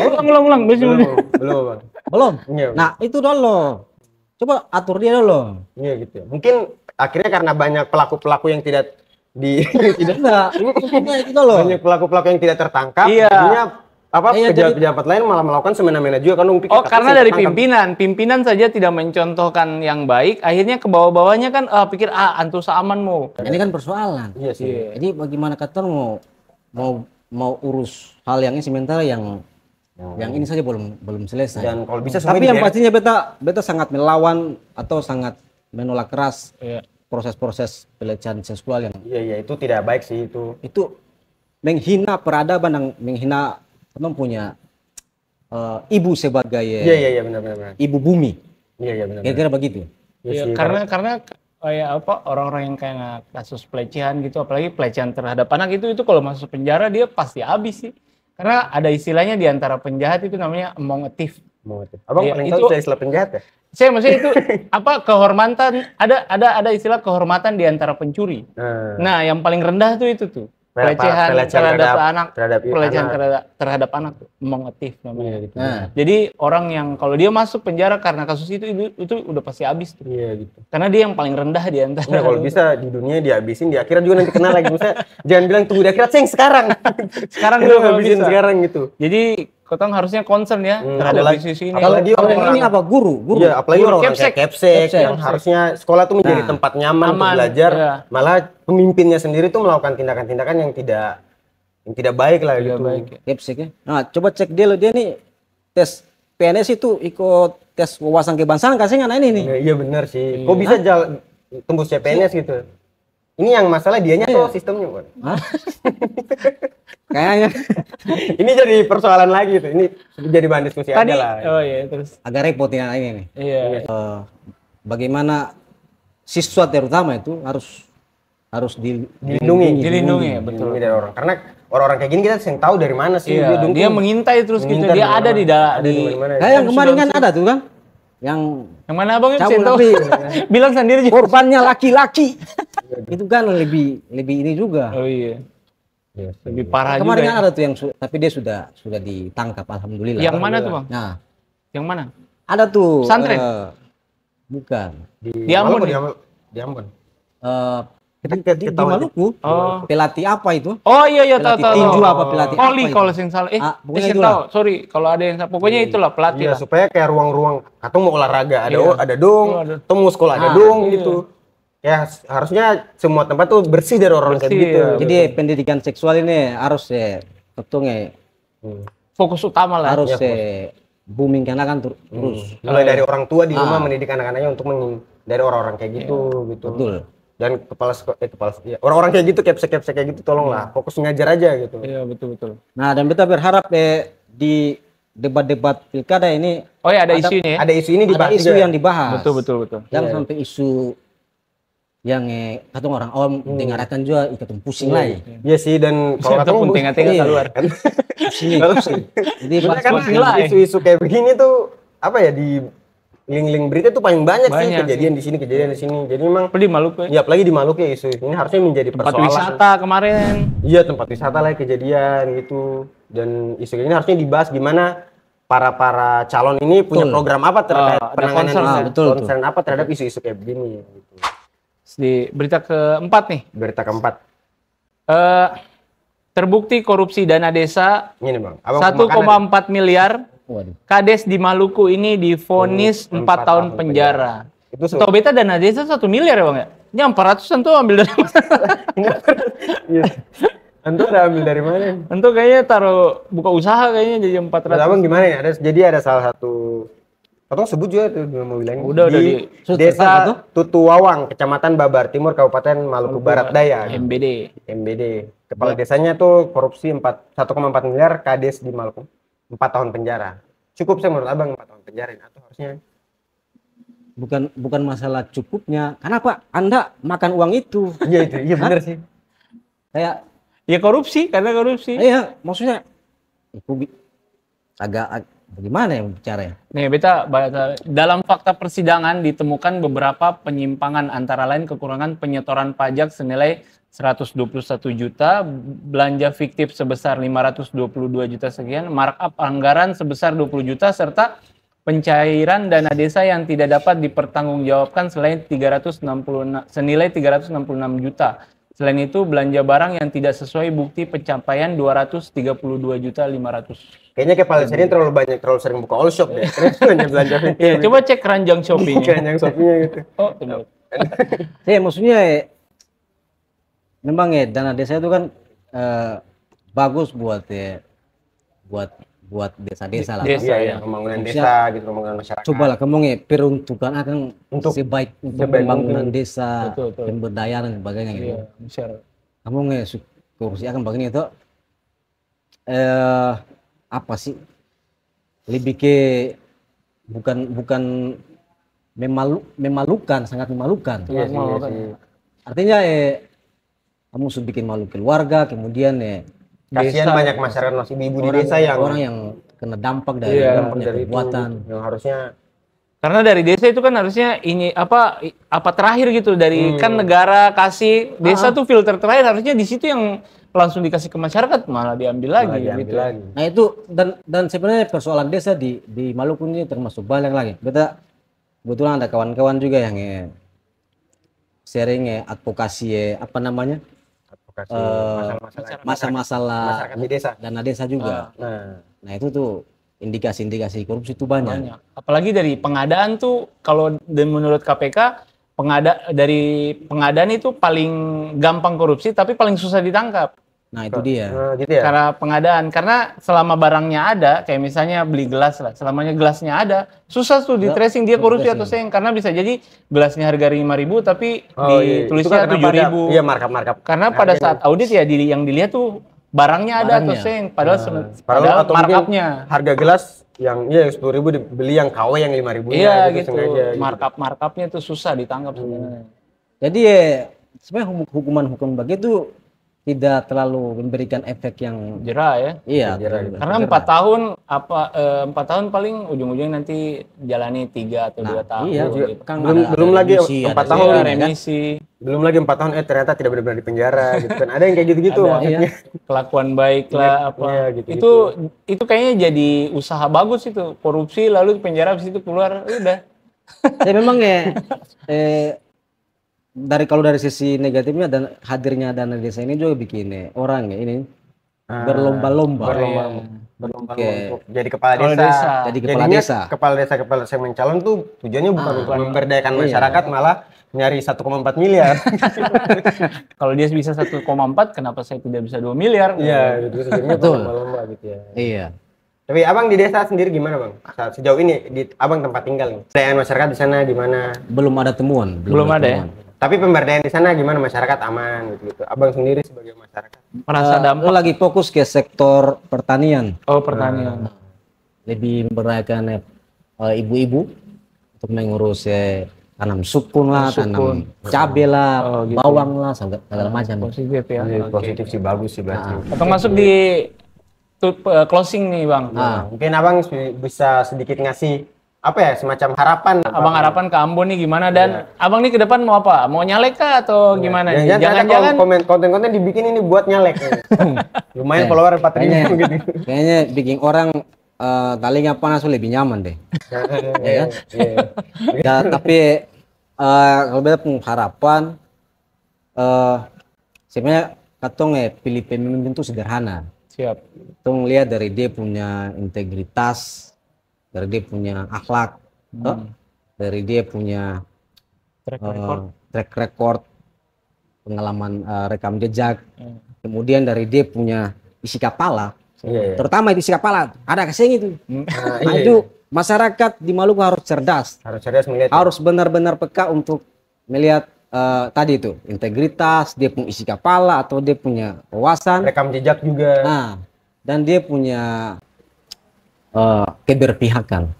Ulang. Belum, Bang. Belum? Iya. Nah, itu dulu. Coba atur dia dulu. Iya gitu ya. Mungkin akhirnya karena banyak pelaku-pelaku yang tidak Tidak. Nah, itu dulu. banyak pelaku-pelaku yang tidak tertangkap, Iya. jadinya apa Iya, pejabat-pejabat lain malah melakukan semena-mena juga kan Oh, karena dari pimpinan saja tidak mencontohkan yang baik, akhirnya ke bawah-bawahnya kan pikir antus aman mau. Ini kan persoalan. Iya sih. Jadi bagaimana kata mau urus hal yang ini sementara yang ini saja belum selesai. Dan kalau bisa Tapi semuanya yang pastinya beta sangat melawan atau sangat menolak keras Iya. proses-proses pelecehan seksual yang Iya itu tidak baik sih itu. menghina peradaban dan menghina punya ibu sebagai Iya benar. ibu bumi. Iya benar. Kira-kira begitu. Iya Ya, sih, karena kayak apa orang-orang yang kayak kasus pelecehan gitu, apalagi pelecehan terhadap anak itu kalau masuk penjara dia pasti habis sih. Karena ada istilahnya di antara penjahat itu namanya among a thief. Abang Iya, paling itu- tahu istilah penjahat ya? Saya maksudnya itu apa kehormatan ada istilah kehormatan di antara pencuri. Nah, yang paling rendah tuh itu tuh. Pelecehan terhadap anak, pelecehan terhadap anak tuh, among a thief namanya. Iya gitu. Nah, Jadi orang yang kalau dia masuk penjara karena kasus itu udah pasti habis tuh. Iya gitu. Karena dia yang paling rendah di antara. Nah, kalau bisa di dunia dihabisin, di akhirat juga nanti kena lagi. Maksudnya jangan bilang tunggu di akhirat, Ceng, sekarang. Sekarang Itu juga kalau habisin bisa. sekarang gitu. Jadi Kotong harusnya concern ya terhadap apalagi- isu-isu ini. kalau Apalagi kalau orang-orang- ini apa guru? Iya, apalagi Guru orang Kepsek. kayak Kepsek yang Kepsek. harusnya sekolah tuh menjadi Nah, tempat nyaman untuk aman, belajar, iya. malah pemimpinnya sendiri tuh melakukan tindakan-tindakan yang tidak baik lah Tidak gitu. baik ya. Kepsek ya. Nah, coba cek dia loh, dia nih tes PNS itu ikut tes wawasan kebangsaan kasih anak ini nih. Iya benar sih. Kok bisa tembus CPNS gitu? Ini yang masalah dianya tuh sistemnya, Bang. Hah? Kayaknya Ini jadi persoalan lagi tuh. Ini jadi bahan diskusi Tadi aja lah. oh iya terus. agak repot ya ini nih. Iya. Bagaimana siswa terutama itu harus Dilindungi. Dilindungi ya, betul. Dilindungi dari orang. Karena orang-orang kayak gini kita yang tahu dari mana sih Iya, dukung. dia mengintai terus gitu. Mengintai Dia dari ada mana. di Ada di mana-mana. Kayak yang kemarin kan ada tuh kan, yang Yang mana Abang Cabul bisa tahu? tapi Bilang sendiri juga. korbannya laki-laki. Itu kan lebih ini juga. Oh iya. Iya, Lebih parah juga. Kemarin Ya. kan ada tuh yang tapi dia sudah ditangkap alhamdulillah. Yang mana tuh, Bang? Nah, Yang mana? ada tuh Pesantren? bukan. Di Ambon Maluku, ya? di Ambon. Di Maluku. Oh. Pelatih apa itu? Oh iya tahu Pelatih tahu. tinju tahu. apa pelatih Voli apa itu? kalau sing salah. Pokoknya saya itulah. tahu. Sorry kalau ada yang pokoknya itulah pelatih Iya, lah. supaya kayak ruang-ruang atau mau olahraga ada Iya. ada dong, Oh, ada. atau mau sekolah ada Nah, dong iya. gitu. Ya harusnya semua tempat tuh bersih dari orang kayak Bersih, gitu. ya. Jadi pendidikan seksual ini harus Fokus utama lah. harus booming karena kan terus. Mulai dari orang tua di rumah mendidik anak-anaknya untuk dari orang-orang kayak gitu gitu. Betul. Dan ya, orang-orang kayak gitu kepsek kayak gitu tolonglah fokus ngajar aja gitu. Iya betul. Nah, dan kita berharap di debat-debat pilkada ini Oh ya ada isu ini ya. Ada isu ini ada dibahas isu juga. yang dibahas. Betul. Jangan sampai isu yang kata orang awam dengarkan juga ikut pusing lagi. Iya sih dan kalau Itu kata pun tengah-tengah Iya. keluar. Pusing. Jadi Sebenarnya kan Pusing lah, ya. isu-isu kayak begini tuh apa ya di link-link berita tuh paling banyak sih Banyak. kejadian di sini kejadian di sini. Jadi memang Di Maluku ya. ya apalagi di Maluku ya isu ini harusnya menjadi Tempat persoalan. wisata kemarin. Iya tempat wisata lah kejadian gitu dan isu ini harusnya dibahas gimana para calon ini punya Betul. program apa terkait Ada penanganan concern. isu, Betul, concern apa terhadap isu-isu kayak begini gitu. Di berita keempat nih. Berita keempat Terbukti korupsi dana desa ini bang. Abang pemakanan. 1,4 miliar. waduh. Kades di Maluku ini divonis 4 tahun penjara. Itu Tahu beta dana desa 1 miliar ya Bang ya? Ini 400-an tuh ambil dari mana? Iya. Antum ada ambil dari mana? Tentu kayaknya taruh buka usaha kayaknya jadi Menurut 400. abang gimana ya? Jadi ada salah satu atau sebut juga tuh mau bilang Udah di di- Desa tuh? Tutuwawang, Kecamatan Babar Timur, Kabupaten Maluku Barat Daya. MBD. MBD. Kepala desanya tuh korupsi 1,4 miliar kades di Maluku. 4 tahun penjara. Cukup saya menurut abang 4 tahun penjara atau harusnya Bukan masalah cukupnya. Kenapa Anda makan uang itu? iya itu iya benar sih. Kayak Ya korupsi, karena korupsi. iya, maksudnya agak bagaimana ya caranya? Nih, beta dalam fakta persidangan ditemukan beberapa penyimpangan antara lain kekurangan penyetoran pajak senilai 121 juta, belanja fiktif sebesar 522 juta sekian, markup anggaran sebesar 20 juta, serta pencairan dana desa yang tidak dapat dipertanggungjawabkan senilai 366 juta. Selain itu, belanja barang yang tidak sesuai bukti pencapaian 232 juta 500. Kayaknya kepala saya ini terlalu sering buka all shop deh. Belanja fiktif. Ya, coba cek keranjang Shopee-nya. Keranjang Shopee-nya gitu. Oh, tunggu. Maksudnya memang dana desa itu kan bagus buat buat desa-desa lah. Desa, Iya, pembangunan desa gitu, pembangunan masyarakat. Coba lah kamu peruntukan akan Untuk sebaik untuk sebaik pembangunan mungkin. desa, Betul. pemberdayaan dan sebagainya gitu. Iya, masyarakat. Kamu korupsi akan begini itu apa sih? Lebih ke bukan memalukan, sangat memalukan. Iya sih, iya Memalukan. sih. Artinya kamu sudah bikin malu keluarga, kemudian Kasihan Desa. banyak masyarakat masih ibu di desa yang orang yang kena dampak dari Iya, dampak dari itu, perbuatan. yang harusnya Karena dari desa itu kan harusnya ini apa terakhir gitu dari kan negara kasih desa tuh filter terakhir harusnya di situ yang langsung dikasih ke masyarakat malah diambil lagi diambil gitu. lagi. Nah itu dan sebenarnya persoalan desa di Maluku ini termasuk banyak lagi. Beta kebetulan ada kawan-kawan juga yang sharing advokasi apa namanya Advokasi masalah-masalah masalah masyarakat di desa. dana desa juga. Nah itu tuh indikasi-indikasi korupsi itu banyak. Banyak. Apalagi dari pengadaan tuh kalau menurut KPK dari pengadaan itu paling gampang korupsi tapi paling susah ditangkap. Nah itu dia. Gitu ya. Karena pengadaan, karena selama barangnya ada, kayak misalnya beli gelas lah, selamanya gelasnya ada, susah tuh di tracing dia korupsi atau seng, karena bisa jadi gelasnya harga 5.000 tapi ditulisnya 7.000. Iya, markup. Karena pada saat audit ya yang dilihat tuh barangnya ada atau Barangnya. seng, padahal Padahal atau mungkin markupnya. harga gelas yang 10.000 dibeli yang KW yang 5.000 Iya gitu, sengaja, gitu. markupnya tuh susah ditangkap sebenarnya. Jadi sebenarnya hukuman begitu tidak terlalu memberikan efek yang Jerah ya. iya. Karena 4 tahun 4 tahun paling ujung-ujungnya nanti jalani 3 atau 2 tahun. Iya, gitu. kan Belum ada lagi remisi, 4 ada tahun Iya, kan? remisi, Belum lagi 4 tahun ternyata tidak benar-benar di penjara gitu kan. Ada yang kayak gitu-gitu Ada, maksudnya. kelakuan baik lah apa. Iya, gitu-gitu. Itu kayaknya jadi usaha bagus itu. Korupsi lalu di penjara habis itu keluar udah. Ya memang kalau dari sisi negatifnya dan hadirnya dana desa ini juga bikin orang ini berlomba-lomba. Berlomba Oke. untuk jadi kepala Kepala desa. desa. Jadi kepala Jadinya desa. kepala desa yang mencalon tuh tujuannya bukan untuk memberdayakan Iya. masyarakat, malah nyari 1,4 miliar. Kalau dia bisa 1,4 kenapa saya tidak bisa 2 miliar? Iya, gitu tujuannya Betul. berlomba-lomba gitu ya. Iya. Tapi abang di desa sendiri gimana bang? Sejauh ini di abang tempat tinggal nih. Pemberdayaan masyarakat di sana gimana? Belum ada temuan. Belum ada ya? temuan. Tapi pemberdayaan di sana gimana, masyarakat aman gitu. Abang sendiri sebagai masyarakat. Merasa Lo dampak. lagi fokus ke sektor pertanian, Oh, pertanian. lebih memberdayakan ibu-ibu untuk mengurus tanam sukun lah, tanam cabai lah, Oh, gitu. bawang lah, segala macam. Positif ya. Iya, Oke. positif sih, bagus sih berarti. Atau masuk di closing nih, Bang. Nah, Mungkin abang bisa sedikit ngasih apa ya, semacam harapan. Abang harapan ke Ambon nih gimana dan Abang nih ke depan mau apa? Mau nyalek kah atau gimana nih? Jangan-jangan konten-konten dibikin ini buat nyalek. Lumayan follower 4.000 gitu. kayaknya bikin orang telinga panas lebih nyaman deh. Ya kan? Ya, tapi kalau beta pun harapan sebenarnya katong pilih pemimpin itu sederhana. Siap. Katong lihat dari dia punya integritas, dari dia punya akhlak, dari dia punya track record, pengalaman rekam jejak, kemudian dari dia punya isi kepala, terutama isi kepala ada keseng itu. Nah, itu masyarakat di Maluku harus cerdas, Harus cerdas melihat. harus benar-benar peka untuk melihat tadi itu integritas, dia punya isi kepala atau dia punya wawasan, Rekam jejak juga. nah, dan dia punya keberpihakan.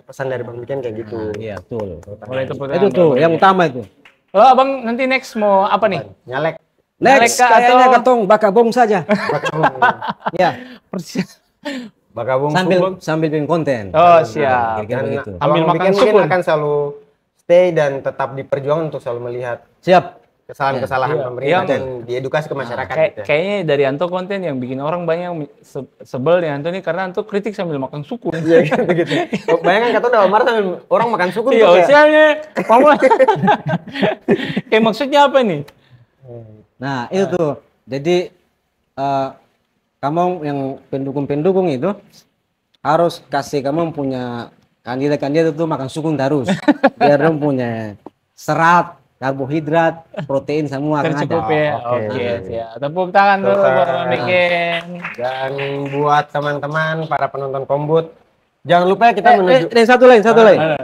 Pesan dari Bang Bikin kayak gitu. Iya, betul. Boleh tepuk Itu tangan, tuh Bang. yang utama itu. Oh, Abang nanti next mau apa nih? Nyalek. Next, Nyalek kayaknya atau- katong bakabong saja. Ya, Persi- Bakabung sambil bikin konten. Oh, siap. Kira-kira begitu. Ambil Abang makan Bikin mungkin sukun. akan selalu stay dan tetap diperjuangkan untuk selalu melihat Siap. kesalahan-kesalahan Iya. pemerintah Yang- dan diedukasi ke masyarakat gitu ya. Kayaknya dari Anto konten yang bikin orang banyak yang sebel dengan Anto ini karena Anto kritik sambil makan sukun. Iya gitu. Bayangkan kata udah marah sambil orang makan sukun Iya, tuh kayak sialnya. Mama. Kayak maksudnya apa nih? Nah, itu tuh. Jadi kamu yang pendukung-pendukung itu harus kasih kamu punya kandidat-kandidat itu makan sukun terus. Biar dong punya serat, karbohidrat, protein semua akan ada. Tercukupi ya. Oke. Oke, siap. Tepuk tangan dulu Tepuk buat tangan. Bang Bikin. dan buat teman-teman para penonton Kombut jangan lupa ya kita menuju Dan satu lain. Ada.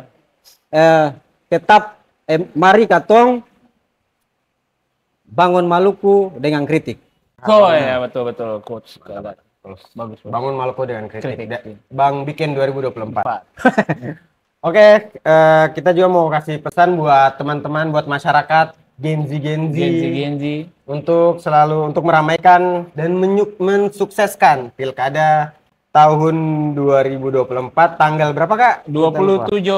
Tetap mari katong bangun Maluku dengan kritik. Oh ya, betul coach. Bagus. bangun Maluku dengan kritik. Kritik. Bang Bikin 2024. Empat. Oke, kita juga mau kasih pesan buat teman-teman, buat masyarakat Genzi untuk selalu untuk meramaikan dan mensukseskan pilkada tahun 2024 tanggal berapa Kak? 27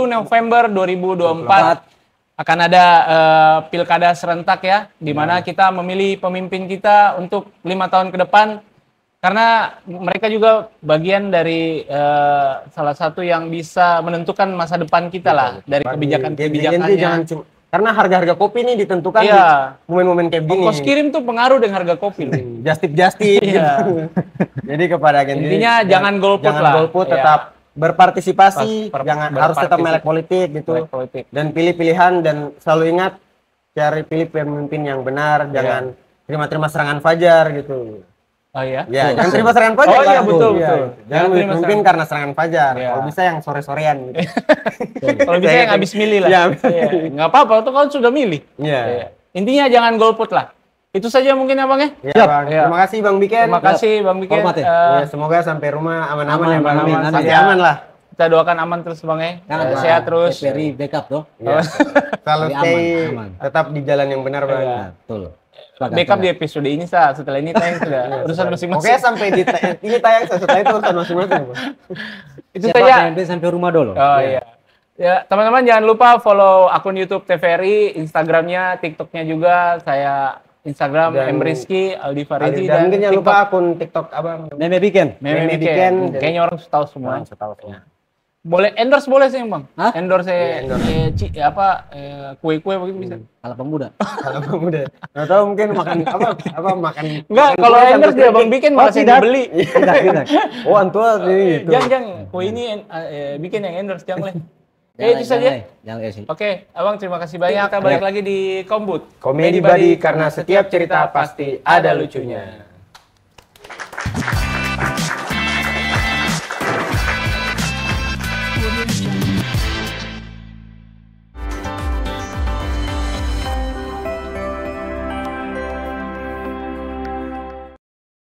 November 2024 akan ada pilkada serentak ya, di mana kita memilih pemimpin kita untuk 5 tahun ke depan, karena mereka juga bagian dari salah satu yang bisa menentukan masa depan kita lah dari Genzi kebijakan-kebijakannya. jangan cuma karena harga-harga kopi ini ditentukan Iya. di momen-momen kayak gini. Ongkos kirim tuh pengaruh dengan harga kopi. Just tip Iya. gitu. Jadi kepada Genzi Intinya jangan golput jangan lah. golput, Iya. tetap berpartisipasi, jangan harus tetap berpartisipasi. melek politik gitu. Melek politik. Dan pilih pilihan dan selalu ingat cari pilih pemimpin yang benar, Iya. jangan terima-terima serangan fajar gitu. Oh iya. Ya, jangan terima serangan fajar. Oh iya, lah. betul. Jangan Jangan milih terima pemimpin serangan. karena serangan fajar. Iya. Kalau bisa yang sore-sorean gitu. Kalau bisa yang habis milih lah. Iya. Iya. Nggak apa-apa, tuh kan sudah milih. Iya. Iya. Intinya jangan golput lah. Itu saja mungkin ya Bang ya. Ya, Siap. Bang. Iya. Terima kasih Bang Biken. Terima kasih Bang Bikin. Hormat ya. Ya, semoga sampai rumah aman-aman Aman, ya Bang. amin, amin. Sampai Iya. aman lah. Kita doakan aman terus Bang ya. Sehat terus. TVRI backup tuh. Iya. Selalu Jadi stay aman. tetap di jalan yang benar Bang. Iya. Betul. Sepakat, Backup di sepakat. episode ini Sa. Setelah ini tayang sudah urusan Oke, masing-masing. sampai ini tayang setelah itu urusan masing-masing. Bang. Itu Siapa saja. sampai rumah dulu. Oh iya. Ya, teman-teman jangan lupa follow akun YouTube TVRI, Instagramnya, TikToknya juga. Saya Instagram Dan- Rizky, Aldi Farizi, Dan mungkin jangan lupa TikTok akun TikTok Abang. Meme Bikin. Meme Meme Bikin. Bikin. Kayaknya orang tahu semua. Setahu saya. Boleh endorse boleh sih Bang. Hah? Endorse Iya, endorse. kue-kue begitu bisa. Kalau pemuda. Kalau pemuda. Nggak tahu mungkin makan apa makan. Enggak, makan kalau kue endorse sampai dia Bang bikin malah saya tidak. beli. Tidak. Oh, antua ini gitu. Jangan kue ini bikin yang endorse jangan boleh. Itu Jangan, saja. Jangan kasih. Oke, Abang terima kasih banyak. Kita balik lagi di Kombut. Komedi Badi karena setiap cerita pasti ada lucunya.